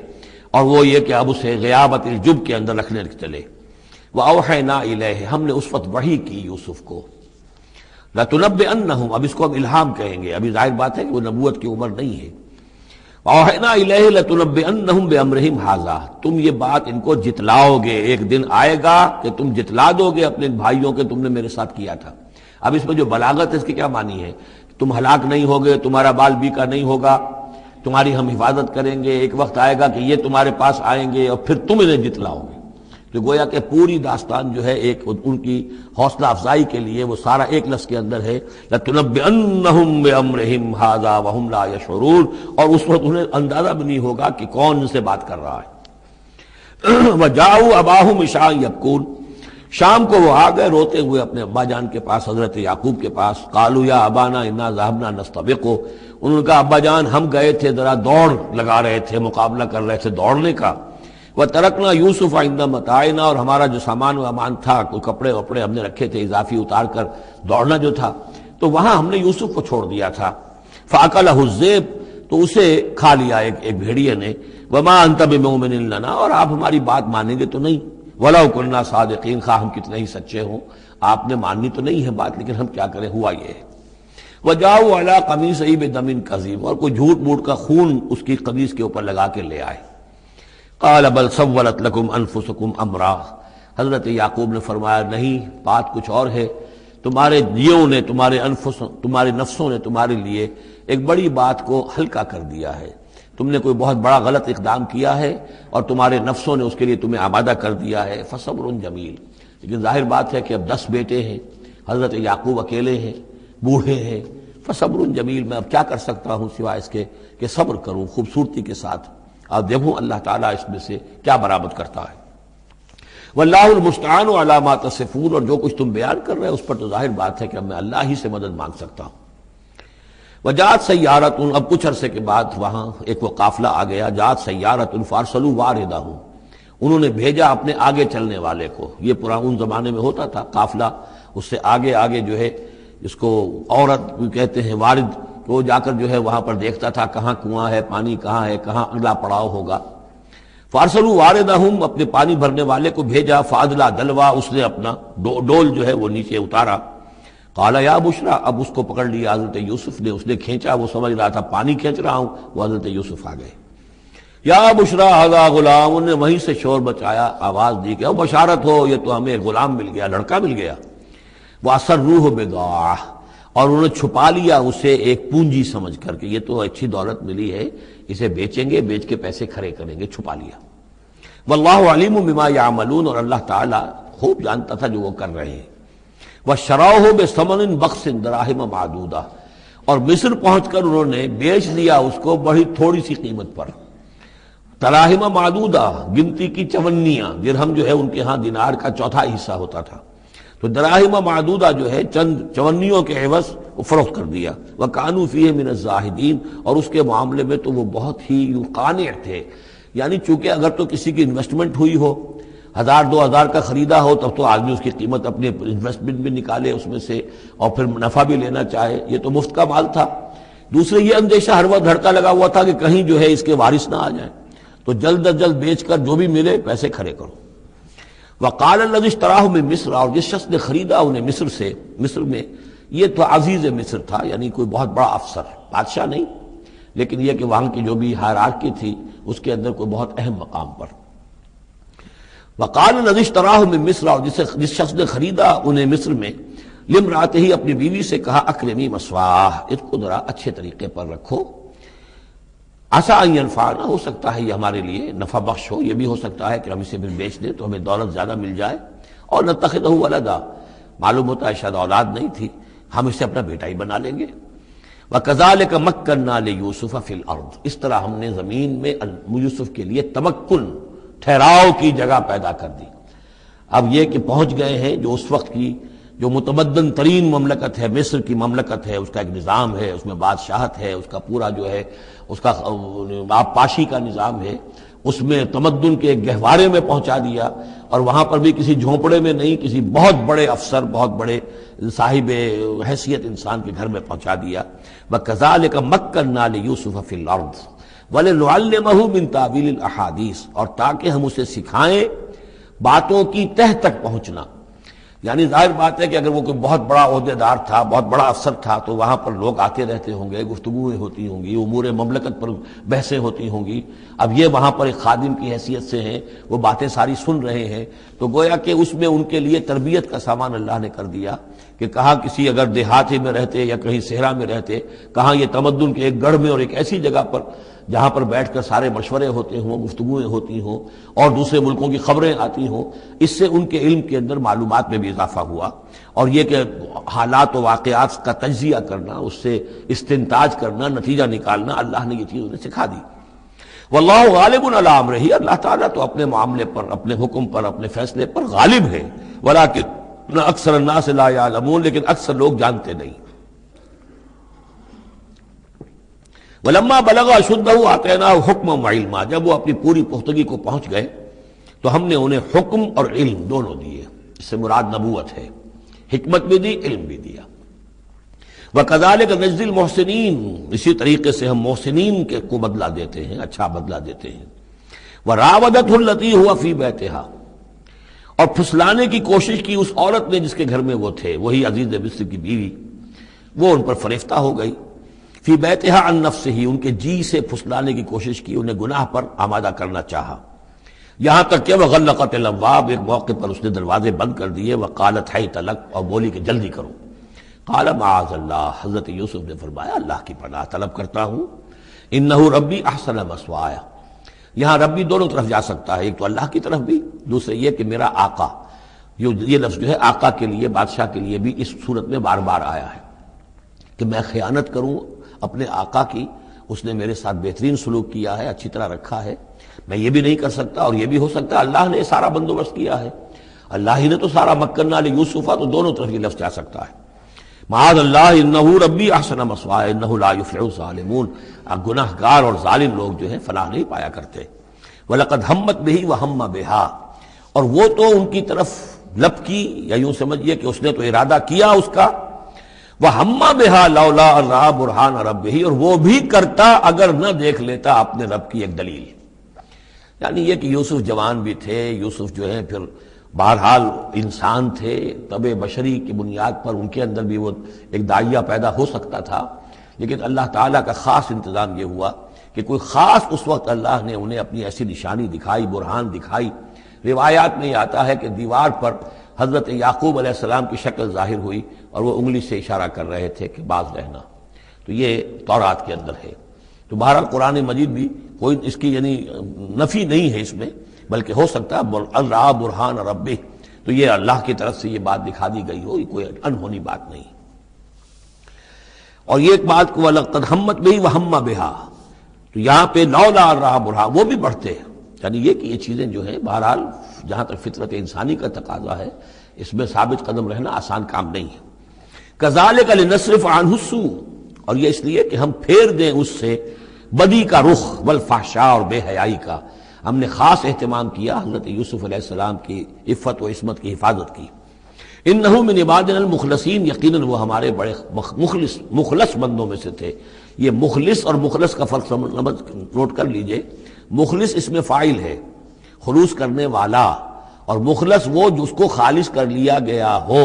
اور وہ یہ کہ اب اسے غیابت الجب کے اندر رکھنے چلے۔ وَأَوْحَيْنَا إِلَيْهِ، ہم نے اس وقت وحی کی یوسف کو، لَتُنَبِّئَنَّهُمْ، اب اس کو ہم الہام کہیں گے، ابھی ظاہر بات ہے کہ وہ نبوت کی عمر نہیں ہے۔ وَأَوْحَيْنَا إِلَيْهِ لَتُنَبِّئَنَّهُمْ بِأَمْرِهِمْ هَٰذَا، تم یہ بات ان کو جتلاؤ گے، ایک دن آئے گا کہ تم جتلا دو گے اپنے بھائیوں کے تم نے میرے ساتھ کیا تھا۔ اب اس میں جو بلاغت ہے اس کی کیا معنی ہے؟ تم ہلاک نہیں ہوگے، تمہارا بال بیکا نہیں ہوگا، تمہاری ہم حفاظت کریں گے، ایک وقت آئے گا کہ یہ تمہارے پاس آئیں گے اور پھر تم انہیں جتلاؤ گے۔ تو گویا کہ پوری داستان جو ہے ایک ان کی حوصلہ افزائی کے لیے وہ سارا ایک لفظ کے اندر ہے، لَتُنَبِّئَنَّهُمْ بِأَمْرِهِمْ هَٰذَا وَهُمْ لَا يَشْعُرُونَ، اور اس وقت انہیں اندازہ بھی نہیں ہوگا کہ کون ان سے بات کر رہا ہے۔ وَجَاءُوا أَبَاهُمْ عِشَاءً يَبْكُونَ، شام کو وہ آ گئے روتے ہوئے اپنے ابا جان کے پاس، حضرت یعقوب کے پاس۔ قالوا یا ابانا انا ذهبنا نستبق، انہوں نے کہا ابا جان ہم گئے تھے ذرا دوڑ لگا رہے تھے، مقابلہ کر رہے تھے دوڑنے کا۔ وترکنا یوسف عند متاعنا، اور ہمارا جو سامان و امان تھا، کوئی کپڑے وپڑے ہم نے رکھے تھے اضافی اتار کر دوڑنا جو تھا، تو وہاں ہم نے یوسف کو چھوڑ دیا تھا۔ فاکلہ الذئب، تو اسے کھا لیا ایک بھیڑیے نے۔ وما انت بمؤمن لنا، اور آپ ہماری بات مانیں گے تو نہیں۔ وَلَوْ كُنَّا صَادِقِينَ، خواہ ہم کتنے ہی سچے ہوں، آپ نے ماننی تو نہیں ہے بات، لیکن ہم کیا کریں، ہوا یہ ہے۔ وَجَاءُوا عَلَىٰ قَمِيصِهِ بِدَمٍ كَذِيبٍ، اور کوئی جھوٹ موٹ کا خون اس کی قمیص کے اوپر لگا کے لے آئے۔ قَالَ بَلْ سَوَّلَتْ لَكُمْ أَنفُسُكُمْ أَمْرًا، حضرت یعقوب نے فرمایا نہیں، بات کچھ اور ہے، تمہارے دیوں نے، تمہارے نفسوں نے تمہارے لیے ایک بڑی بات کو ہلکا کر دیا ہے. تم نے کوئی بہت بڑا غلط اقدام کیا ہے اور تمہارے نفسوں نے اس کے لیے تمہیں آمادہ کر دیا ہے. فصبر جمیل. لیکن ظاہر بات ہے کہ اب 10 بیٹے ہیں، حضرت یعقوب اکیلے ہیں، بوڑھے ہیں. فصبر جمیل، میں اب کیا کر سکتا ہوں سوائے اس کے کہ صبر کروں خوبصورتی کے ساتھ. آپ دیکھوں اللہ تعالیٰ اس میں سے کیا برآمد کرتا ہے. واللہ المستعان علی ما تصفون، اور جو کچھ تم بیان کر رہے ہیں اس پر تو ظاہر بات ہے کہ اب میں اللہ ہی سے مدد مانگ سکتا ہوں. وجاءت سیارۃ، اب کچھ عرصے کے بعد وہاں ایک وہ قافلہ آ گیا. جاءت سیارۃ فارسلوا واردہم، انہوں نے بھیجا اپنے آگے چلنے والے کو. یہ ان زمانے میں ہوتا تھا قافلہ، اس سے آگے آگے جو ہے اس کو عورت کہتے ہیں وارد، وہ جا کر جو ہے وہاں پر دیکھتا تھا کہاں کنواں ہے، پانی کہاں ہے، کہاں اگلا پڑاؤ ہوگا. فارسلوا واردہم، اپنے پانی بھرنے والے کو بھیجا. فادلا دلوا، اس نے اپنا ڈول جو ہے وہ نیچے اتارا. قال یا بشرا، اب اس کو پکڑ لیا حضرت یوسف نے. اس نے کھینچا، وہ سمجھ رہا تھا پانی کھینچ رہا ہوں، وہ حضرت یوسف آ گئے. یا بشرا ھذا غلام، انہوں نے وہیں سے شور بچایا، آواز دی کہ او بشارت ہو، یہ تو ہمیں غلام مل گیا، لڑکا مل گیا. واسروہ بضاعہ، اور انہوں نے چھپا لیا اسے ایک پونجی سمجھ کر کہ یہ تو اچھی دولت ملی ہے، اسے بیچیں گے، بیچ کے پیسے کھڑے کریں گے. چھپا لیا. واللہ علیم بما یعملون، اور اللہ تعالیٰ خوب جانتا تھا جو وہ کر رہے ہیں. وَشَرَوْهُ بِثَمَنٍ بَخْسٍ دَرَاهِمَ مَعْدُودَةٍ، اور مصر پہنچ کر انہوں نے بیچ دیا اس کو بڑی تھوڑی سی قیمت پر. دراہم معدودہ، گنتی کی چونیاں. درہم جو ہے ان کے ہاں دینار کا چوتھا حصہ ہوتا تھا، تو دراہم معدودہ جو ہے چند چونیوں کے عوض وہ فروخت کر دیا. وَكَانُوا فِيهِ مِنَ الزَّاهِدِينَ، اور اس کے معاملے میں تو وہ بہت ہی قانع تھے. یعنی چونکہ اگر تو کسی کی انویسٹمنٹ ہوئی ہو، 1000-2000 کا خریدا ہو، تب تو آدمی اس کی قیمت اپنے انویسٹمنٹ بھی نکالے اس میں سے اور پھر نفع بھی لینا چاہے. یہ تو مفت کا مال تھا. دوسرے یہ اندیشہ ہر وقت دھڑکا لگا ہوا تھا کہ کہیں جو ہے اس کے وارث نہ آ جائیں، تو جلد از جلد بیچ کر جو بھی ملے پیسے کھڑے کرو. وقال الذی اشتراہ من مصر، اور جس شخص نے خریدا انہیں مصر سے، مصر میں یہ تو عزیز مصر تھا، یعنی کوئی بہت بڑا افسر، بادشاہ نہیں، لیکن یہ کہ وہاں کی جو بھی ہائرارکی تھی اس کے اندر کوئی بہت اہم مقام پر. وقال الذی اشتراہ من مصر، اور جس شخص نے خریدا انہیں مصر میں، لامرأتہ، اپنی بیوی سے کہا اکرمی مثواہ، اس کو ذرا اچھے طریقے پر رکھو. عسیٰ ان ینفعنا، ہو سکتا ہے یہ ہمارے لیے نفع بخش ہو، یہ بھی ہو سکتا ہے کہ ہم اسے پھر بیچ دیں تو ہمیں دولت زیادہ مل جائے. اور نتخذہ ولدا، معلوم ہوتا ہے شاید اولاد نہیں تھی، ہم اسے اپنا بیٹا ہی بنا لیں گے. وَكَذَلِكَ مَكَّنَّا لِيُوسُفَ فِي الْأَرْضِ، اس طرح ہم نے زمین میں یوسف کے لیے تمکن، ٹھہراؤ کی جگہ پیدا کر دی. اب یہ کہ پہنچ گئے ہیں جو اس وقت کی جو متمدن ترین مملکت ہے، مصر کی مملکت ہے، اس کا ایک نظام ہے، اس میں بادشاہت ہے، اس کا پورا جو ہے اس کا آبپاشی کا نظام ہے، اس میں تمدن کے ایک گہوارے میں پہنچا دیا. اور وہاں پر بھی کسی جھونپڑے میں نہیں، کسی بہت بڑے افسر، بہت بڑے صاحب حیثیت انسان کے گھر میں پہنچا دیا. وَكَذَلِكَ مَكَّنَّا لِيُوسُفَ فِي الْأَرْضِ وَلِنُعَلِّمَهُ مِن تَأْوِيلِ الْأَحَادِيثِ، اور تاکہ ہم اسے سکھائیں باتوں کی تہ تک پہنچنا. یعنی ظاہر بات ہے کہ اگر وہ کوئی بہت بڑا عہدے دار تھا، بہت بڑا افسر تھا، تو وہاں پر لوگ آتے رہتے ہوں گے، گفتگویں ہوتی ہوں گی، امور مملکت پر بحثیں ہوتی ہوں گی. اب یہ وہاں پر ایک خادم کی حیثیت سے ہیں، وہ باتیں ساری سن رہے ہیں، تو گویا کہ اس میں ان کے لیے تربیت کا سامان اللہ نے کر دیا کہ کہاں کسی اگر دیہاتی میں رہتے یا کہیں صحرا میں رہتے، کہاں یہ تمدن کے ایک گڑھ میں اور ایک ایسی جگہ پر جہاں پر بیٹھ کر سارے مشورے ہوتے ہوں، گفتگویں ہوتی ہوں اور دوسرے ملکوں کی خبریں آتی ہوں. اس سے ان کے علم کے اندر معلومات میں بھی اضافہ ہوا. اور یہ کہ حالات و واقعات کا تجزیہ کرنا، اس سے استنتاج کرنا، نتیجہ نکالنا، اللہ نے یہ چیز انہیں سکھا دی. واللہ غالب علی امرہ، اللہ تعالیٰ تو اپنے معاملے پر، اپنے حکم پر، اپنے فیصلے پر غالب ہے. ولکن اکثر الناس لا یعلمون، لیکن اکثر لوگ جانتے نہیں. ولما بلغ اشدہ آتیناہ حکما وعلما، جب وہ اپنی پوری پختگی کو پہنچ گئے تو ہم نے انہیں حکم اور علم دونوں دیے. اس سے مراد نبوت ہے، حکمت بھی دی، علم بھی دیا. وَكَذَلِكَ نَجْزِي الْمُحْسِنِينَ، اسی طریقے سے ہم محسنین کو بدلہ دیتے ہیں، اچھا بدلہ دیتے ہیں. وَرَاوَدَتْهُ الَّتِي هُوَ فِي بَيْتِهَا، اور پھسلانے کی کوشش کی اس عورت نے جس کے گھر میں وہ تھے، وہی عزیز مصر کی بیوی، وہ ان پر فریفتہ ہو گئی. فی بیتہا عن نفسہ، ان کے جی سے پھسلانے کی کوشش کی، انہیں گناہ پر آمادہ کرنا چاہا. یہاں تک کہ وغلقت الابواب، ایک موقع پر اس نے دروازے بند کر دیے، وقالت حیت لک، اور بولی کہ جلدی کرو۔ قال معاذ اللہ، حضرت یوسف نے فرمایا اللہ کی پناہ طلب کرتا ہوں، انہ ربی احسن مثوایا، یہاں ربی دونوں طرف جا سکتا ہے، ایک تو اللہ کی طرف بھی، دوسرے یہ کہ میرا آقا، یہ لفظ جو ہے آقا کے لیے، بادشاہ کے لیے بھی اس صورت میں بار بار آیا ہے کہ میں خیانت کروں اپنے آقا کی، اس نے میرے ساتھ بہترین سلوک کیا ہے، اچھی طرح رکھا ہے، میں یہ بھی نہیں کر سکتا، اور یہ بھی ہو سکتا ہے اللہ نے سارا بندوبست کیا ہے، اللہ ہی نے تو سارا مکننا لیوسف، تو دونوں طرف یہ لفظ جا سکتا ہے۔ معاذ اللہ انہ ربی احسن مثوایا انہ لا یفلح الظالمون، گناہ گار اور ظالم لوگ جو ہیں فلاح نہیں پایا کرتے۔ وَلَقَدْ هَمَّتْ بِهِ وَهَمَّ بِهَا، اور وہ تو ان کی طرف لب کی، یا یوں سمجھیے کہ اس نے تو ارادہ کیا اس کا، وَهَمَّ بِهَا لَوْلَا أَن رَأَىٰ بُرْهَانَ رَبِّهِ، اور وہ بھی کرتا اگر نہ دیکھ لیتا اپنے رب کی ایک دلیل، یعنی یہ کہ یوسف جوان بھی تھے، یوسف جو ہے پھر بہرحال انسان تھے، طبع بشری کی بنیاد پر ان کے اندر بھی وہ ایک داعیہ پیدا ہو سکتا تھا، لیکن اللہ تعالیٰ کا خاص انتظام یہ ہوا کہ کوئی خاص اس وقت اللہ نے انہیں اپنی ایسی نشانی دکھائی، برہان دکھائی۔ روایات میں یہ آتا ہے کہ دیوار پر حضرت یعقوب علیہ السلام کی شکل ظاہر ہوئی اور وہ انگلی سے اشارہ کر رہے تھے کہ باز رہنا، تو یہ تورات کے اندر ہے۔ تو بہرحال قرآن مجید بھی کوئی اس کی یعنی نفی نہیں ہے اس میں، بلکہ ہو سکتا ہے الرا برہان ربہ، تو یہ اللہ کی طرف سے یہ بات دکھا دی گئی ہو، یہ کوئی انہونی بات نہیں۔ اور یہ ایک بات کو وَلَقَدْ هَمَّتْ بِهِ وَهَمَّ بِهَا، تو یہاں پہ لولا الرا برہان، وہ بھی بڑھتے ہیں، یعنی یہ کہ یہ چیزیں جو ہیں بہرحال جہاں تک فطرت انسانی کا تقاضا ہے اس میں ثابت قدم رہنا آسان کام نہیں ہے۔ كَذَلِكَ لِنَصْرِفَ عَنْهُ السُّوءَ، اور یہ اس لیے کہ ہم پھیر دیں اس سے بدی کا رخ، والفحشاء، اور بے حیائی کا، ہم نے خاص اہتمام کیا حضرت یوسف علیہ السلام کی عفت و عصمت کی حفاظت کی۔ انہ من عبادنا المخلصین، یقیناً وہ ہمارے بڑے مخلص بندوں میں سے تھے۔ یہ مخلص اور مخلص کا فرق نوٹ کر لیجئے، مخلص اس میں فاعل ہے، خلوص کرنے والا، اور مخلص وہ جس کو خالص کر لیا گیا ہو۔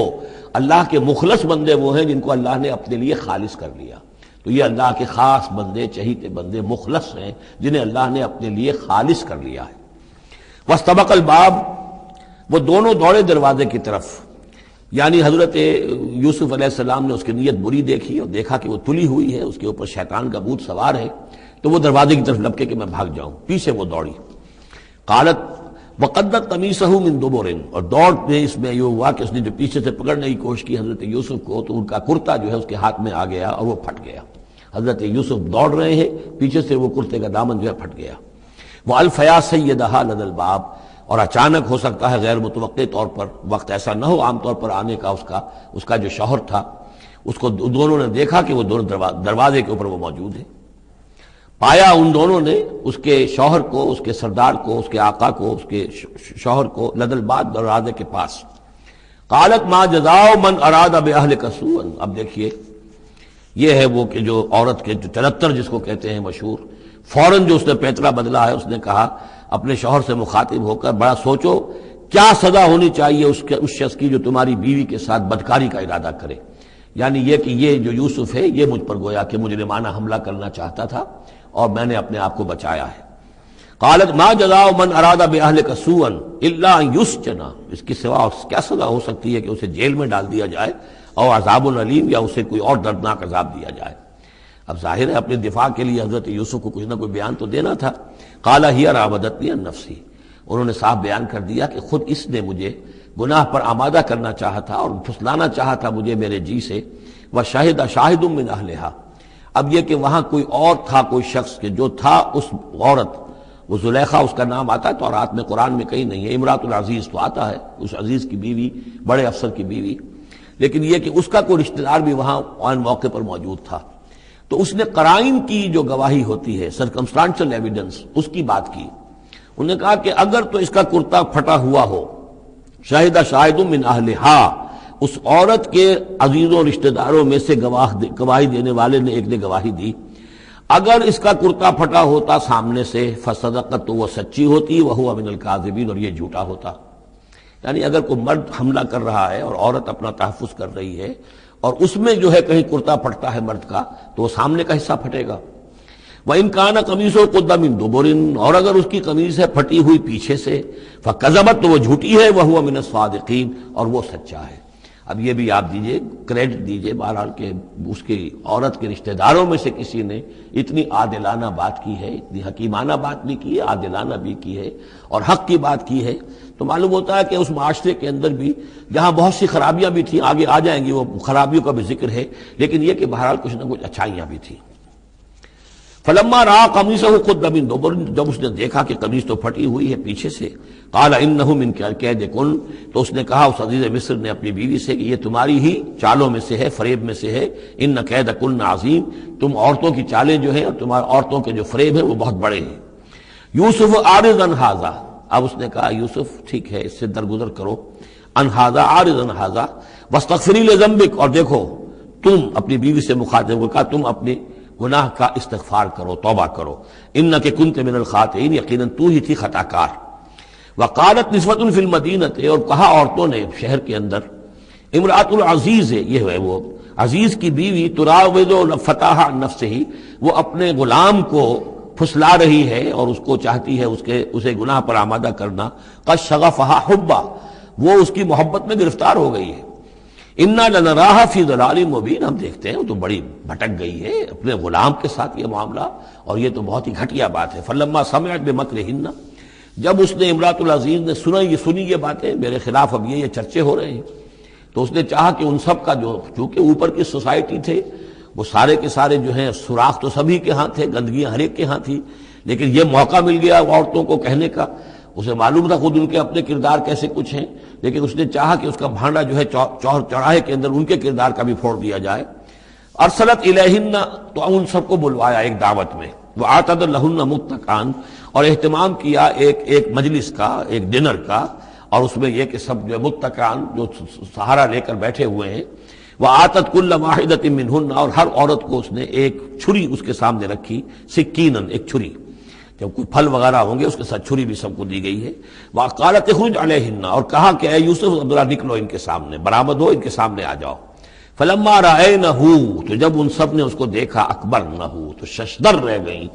اللہ کے مخلص بندے وہ ہیں جن کو اللہ نے اپنے لیے خالص کر لیا، تو یہ اللہ کے خاص بندے، چہیتے بندے مخلص ہیں جنہیں اللہ نے اپنے لیے خالص کر لیا ہے۔ واستبق الباب، وہ دونوں دوڑے دروازے کی طرف، یعنی حضرت یوسف علیہ السلام نے اس کی نیت بری دیکھی اور دیکھا کہ وہ تلی ہوئی ہے، اس کے اوپر شیطان کا بھوت سوار ہے، تو وہ دروازے کی طرف لپکے کہ میں بھاگ جاؤں، پیچھے وہ دوڑی۔ قالت وقدت قمیصہ من دبر، اور دوڑ میں اس میں یہ ہوا کہ اس نے جو پیچھے سے پکڑنے کی کوشش کی حضرت یوسف کو، تو ان کا کرتا جو ہے اس کے ہاتھ میں آ گیا اور وہ پھٹ گیا۔ حضرت یوسف دوڑ رہے ہیں، پیچھے سے وہ کرتے کا دامن جو ہے پھٹ گیا۔ وَأَلْفَيَا سَيِّدَهَا لَدَى الْبَابِ، اور اچانک ہو سکتا ہے غیر متوقع طور پر، وقت ایسا نہ ہو عام طور پر آنے کا، اس کا جو شوہر تھا، اس کو دونوں نے دیکھا کہ وہ دونوں دروازے کے اوپر وہ موجود ہے۔ پایا ان دونوں نے اس کے شوہر کو، اس کے سردار کو، اس کے آقا کو، اس کے شوہر کو لدى الباب، دروازے کے پاس۔ قالت ما جزاء من اراد باهلك سوءا، اب دیکھیے یہ ہے وہ کہ جو عورت کے جو چلتر جس کو کہتے ہیں مشہور، فوراً جو اس نے پیترا بدلا ہے، اس نے کہا اپنے شوہر سے مخاطب ہو کر، بڑا سوچو کیا سزا ہونی چاہیے اس شخص کی جو تمہاری بیوی کے ساتھ بدکاری کا ارادہ کرے، یعنی یہ کہ یہ جو یوسف ہے یہ مجھ پر گویا کہ مجرمانہ حملہ کرنا چاہتا تھا اور میں نے اپنے آپ کو بچایا ہے۔ قالت ما جزاء من اراد باهلك سوءا الا ان يسجن، اس کی سوا کیا سزا ہو سکتی ہے کہ اسے جیل میں ڈال دیا جائے، اور عذاب العلیم، یا اسے کوئی اور دردناک عذاب دیا جائے۔ اب ظاہر ہے اپنے دفاع کے لیے حضرت یوسف کو کچھ نہ کوئی بیان تو دینا تھا۔ قال هي راودتني عن نفسي، انہوں نے صاف بیان کر دیا کہ خود اس نے مجھے گناہ پر آمادہ کرنا چاہا تھا اور پھسلانا چاہا تھا مجھے میرے جی سے۔ وشهد شاهد من اهلها، اب یہ کہ وہاں کوئی اور تھا، کوئی شخص کہ جو تھا اس عورت، وہ زلیخا اس کا نام آتا ہے تو رات میں قرآن میں کہیں نہیں ہے، امراۃ العزیز تو آتا ہے، اس عزیز کی بیوی، بڑے افسر کی بیوی، لیکن یہ کہ اس کا کوئی رشتہ دار بھی وہاں آن موقع پر موجود تھا، تو اس نے قرائن کی جو گواہی ہوتی ہے، سرکمسٹانشل ایویڈنس، اس کی بات کی۔ انہوں نے کہا کہ اگر تو اس کا کرتا پھٹا ہوا ہو، شاہد شاہد من اہلہا، اس عورت کے عزیزوں رشتہ داروں میں سے گواہی دینے والے نے ایک نے گواہی دی، اگر اس کا کرتا پھٹا ہوتا سامنے سے، فصدقت، تو وہ سچی ہوتی، وہو من الکاذبین، اور یہ جھوٹا ہوتا۔ یعنی اگر کوئی مرد حملہ کر رہا ہے اور عورت اپنا تحفظ کر رہی ہے، اور اس میں جو ہے کہیں کرتا پھٹتا ہے مرد کا، تو وہ سامنے کا حصہ پھٹے گا۔ وَإِنْ كَانَ قَمِيصُهُ قُدَّ مِن دُبُرٍ، اور اگر اس کی قمیص ہے پھٹی ہوئی پیچھے سے، فَكَذَبَتْ، تو وہ جھوٹی ہے، وَهُوَ مِنَ الصَّادِقِينَ، اور وہ سچا ہے۔ اب یہ بھی آپ دیجئے، کریڈٹ دیجئے بہرحال کہ اس کی عورت کے رشتہ داروں میں سے کسی نے اتنی عادلانہ بات کی ہے، اتنی حکیمانہ بات بھی کی ہے، عادلانہ بھی کی ہے اور حق کی بات کی ہے، تو معلوم ہوتا ہے کہ اس معاشرے کے اندر بھی جہاں بہت سی خرابیاں بھی تھیں، آگے آ جائیں گی وہ خرابیوں کا بھی ذکر ہے، لیکن یہ کہ بہرحال کچھ نہ کچھ اچھائیاں بھی تھیں۔ فلما رأى قميصه قد من دبر، جب اس نے دیکھا کہ قمیص تو پھٹی ہوئی ہے پیچھے سے، قال انه من کید کن، تو اس نے کہا اس عزیز مصر نے اپنی بیوی سے کہ یہ تمہاری ہی چالوں میں سے ہے، فریب میں سے ہے، ان کید کن عظیم، تم عورتوں کی چالیں جو ہیں اور تمہاری عورتوں کے جو فریب ہیں وہ بہت بڑے ہیں۔ یوسف اعرض عن ھذا، اب اس نے کہا یوسف ٹھیک ہے اس سے درگزر کرو، عن ھذا، اعرض عن ھذا واستغفری لذنبک، اور دیکھو تم اپنی بیوی سے مخاطب کو کہا تم اپنی گناہ کا استغفار کرو، توبہ کرو، انک کنت من الخاطئین، یقیناً تو ہی تھی خطا کار۔ وقالت نسوۃ فی المدینہ، اور کہا عورتوں نے شہر کے اندر، امرأۃ العزیز ہے، یہ ہے وہ عزیز کی بیوی، تراود فتاح عن نفسہ، وہ اپنے غلام کو پھسلا رہی ہے اور اس کو چاہتی ہے اسے گناہ پر آمادہ کرنا، قد شغفہا حبا، وہ اس کی محبت میں گرفتار ہو گئی ہے، انا لنراھا فی ضلال مبین، ہم دیکھتے ہیں وہ تو بڑی بھٹک گئی ہے اپنے غلام کے ساتھ یہ معاملہ، اور یہ تو بہت ہی گھٹیا بات ہے۔ فلما سمعت بمکرہن، جب اس نے امرأۃ العزیز نے سنی یہ باتیں میرے خلاف، اب یہ چرچے ہو رہے ہیں، تو اس نے چاہا کہ ان سب کا جو چونکہ اوپر کی سوسائٹی تھے وہ سارے کے سارے جو ہیں سوراخ تو سبھی کے ہاں تھے، گندگیاں ہر ایک کے ہاں تھی، لیکن یہ موقع مل گیا عورتوں کو کہنے کا، اسے معلوم تھا خود ان کے اپنے کردار کیسے کچھ ہیں، لیکن اس نے چاہا کہ اس کا بھانڈا جو ہے چوراہے کے اندر ان کے کردار کا بھی پھوڑ دیا جائے۔ ارسلت الیہن، تو ان سب کو بلوایا ایک دعوت میں، وآتت لہن متکئان، اور اہتمام کیا ایک مجلس کا، ایک ڈنر کا، اور اس میں یہ کہ سب جو متکئان جو سہارا لے کر بیٹھے ہوئے ہیں، وآتت کل واحدۃ منہن، اور ہر عورت کو اس نے ایک چھری اس کے سامنے رکھی، سکینن، ایک چھری، جب کوئی پھل وغیرہ ہوں گے اس کے ساتھ چھری بھی سب کو دی گئی ہے۔ وقالت اخرج علیہن، اور کہا کہ اے یوسف ذرا نکلو ان کے سامنے، برآمد ہو، ان کے سامنے آ جاؤ۔ فلما رأینہ، تو جب ان سب نے اس کو دیکھا، اکبرنہ، تو ششدر رہ گئیں،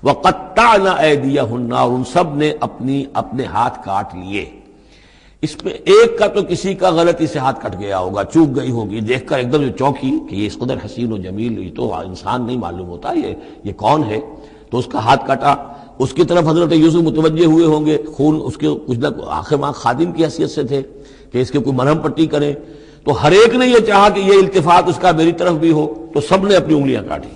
وقطعن ایدیہن، اور ان سب نے اپنے ہاتھ کاٹ لیے۔ اس میں ایک کا تو کسی کا غلطی سے ہاتھ کٹ گیا ہوگا، چوک گئی ہوگی، دیکھ کر ایک دم چونکی کہ یہ اس قدر حسین و جمیل، یہ تو انسان نہیں معلوم ہوتا، یہ کون ہے، تو اس کا ہاتھ کٹا۔ اس کی طرف حضرت یوسف متوجہ ہوئے ہوں گے، خون اس کے کچھ نہ آخر ماں خادم کی حیثیت سے تھے کہ اس کے کوئی مرہم پٹی کریں، تو ہر ایک نے یہ چاہا کہ یہ التفات اس کا میری طرف بھی ہو، تو سب نے اپنی انگلیاں کاٹی۔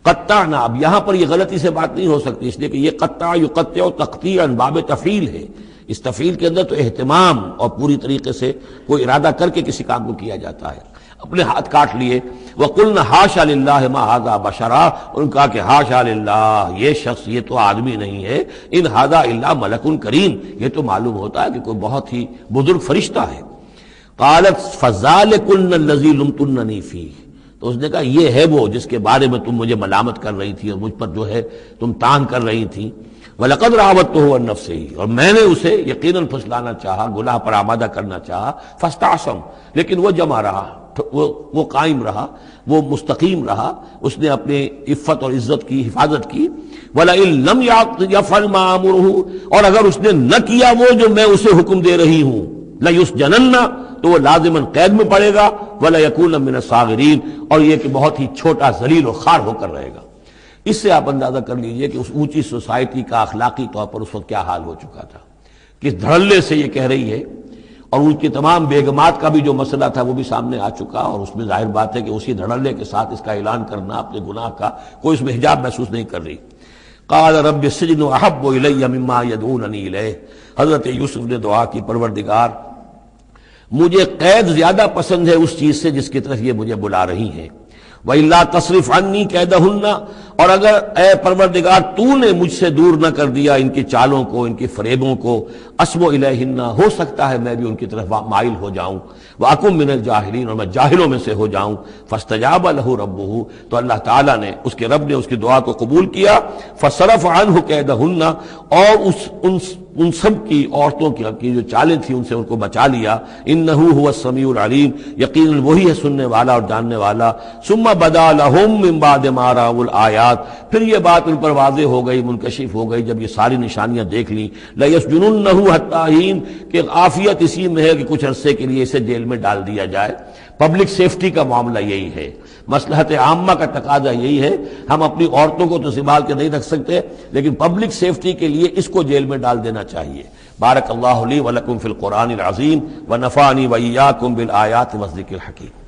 قطعنا، اب یہاں پر یہ غلطی سے بات نہیں ہو سکتی، اس لیے کہ یہ قطع یقطع تقطیعا باب تفعیل ہے، اس تفعیل کے اندر تو اہتمام اور پوری طریقے سے کوئی ارادہ کر کے کسی کام کو کیا جاتا ہے۔ اپنے ہاتھ کاٹ لیے۔ وَقُلْنَا حَاشَا لِلَّهِ مَا هَذَا بَشَرًا، ان کہا کہ حاشا للہ، یہ شخص یہ تو آدمی نہیں ہے، ان هَذَا إِلَّا مَلَكٌ کریم، یہ تو معلوم ہوتا ہے کہ کوئی بہت ہی بزرگ فرشتہ ہے۔ قالت فَذَلِكُنَّ الَّذِي لُمْتُنَّنِي فِيهِ، تو اس نے کہا یہ ہے وہ جس کے بارے میں تم مجھے ملامت کر رہی تھی اور مجھ پر جو ہے تم تان کر رہی تھی۔ وَلَقَدْ رَاوَدتُّهُ عَن نَفْسِهِ، اور میں نے اسے یقیناً پھسلانا چاہا، گناہ پر آمادہ کرنا چاہا، فَاسْتَعْصَمَ، لیکن وہ جمع رہا، وہ قائم رہا، وہ مستقیم رہا، اس نے اپنے عفت اور عزت کی حفاظت کی۔ وَلَئِن لَّمْ يَفْعَلْ مَا آمُرُهُ، اور اگر اس نے نہ کیا وہ جو میں اسے حکم دے رہی ہوں، لَيُسْجَنَنَّ، تو وہ لازماً قید میں پڑے گا، وَلَيَكُونَ مِنَ الصَّاغِرِينَ، اور یہ کہ بہت ہی چھوٹا ذلیل و خوار ہو کر رہے گا۔ اس سے آپ اندازہ کر لیجئے کہ اس اونچی سوسائٹی کا اخلاقی طور پر اس وقت کیا حال ہو چکا تھا، کس دھڑلے سے یہ کہہ رہی ہے، اور ان کی تمام بیگمات کا بھی جو مسئلہ تھا وہ بھی سامنے آ چکا، اور اس میں ظاہر بات ہے کہ اسی دھڑلے کے ساتھ اس کا اعلان کرنا اپنے گناہ کا، کوئی اس میں حجاب محسوس نہیں کر رہی۔ قال رب السجن احب الی مما یدعوننی الیہ، حضرت یوسف نے دعا کی پروردگار مجھے قید زیادہ پسند ہے اس چیز سے جس کی طرف یہ مجھے بلا رہی ہیں۔ وَإِلَّا تَصْرِفْ عَنِّي كَيْدَهُنَّ، اور اگر اے پروردگار تو نے مجھ سے دور نہ کر دیا ان کی چالوں کو، ان کی فریبوں کو، أَصْبُ إِلَيْهِنَّ، ہو سکتا ہے میں بھی ان کی طرف مائل ہو جاؤں، وَأَكُن مِّنَ الْجَاهِلِينَ، اور میں جاہلوں میں سے ہو جاؤں۔ فَاسْتَجَابَ لَهُ رَبُّهُ، تو اللہ تعالیٰ نے، اس کے رب نے اس کی دعا کو قبول کیا۔ فَصَرَفَ عَنْهُ كَيْدَهُنَّ، اور ان سب کی عورتوں کی جو چالیں تھیں ان سے ان کو بچا لیا۔ انہ هو السمیع العلیم، یقیناً وہی ہے سننے والا اور جاننے والا۔ ثم بدا لهم من بعد ما رأوا الآیات، پھر یہ بات ان پر واضح ہو گئی، منکشف ہو گئی جب یہ ساری نشانیاں دیکھ لیں۔ لَيَسْجُنُنَّهُ حَتَّىٰ حِينٍ، کہ عافیت اسی میں ہے کہ کچھ عرصے کے لیے اسے جیل میں ڈال دیا جائے۔ پبلک سیفٹی کا معاملہ یہی ہے، مصلحت عامہ کا تقاضا یہی ہے۔ ہم اپنی عورتوں کو تو سنبھال کے نہیں رکھ سکتے، لیکن پبلک سیفٹی کے لیے اس کو جیل میں ڈال دینا چاہیے۔ بارک اللہ لی ولکم فی القرآن العظیم ونفعنی وإیاکم بالآیات والذکر الحکیم۔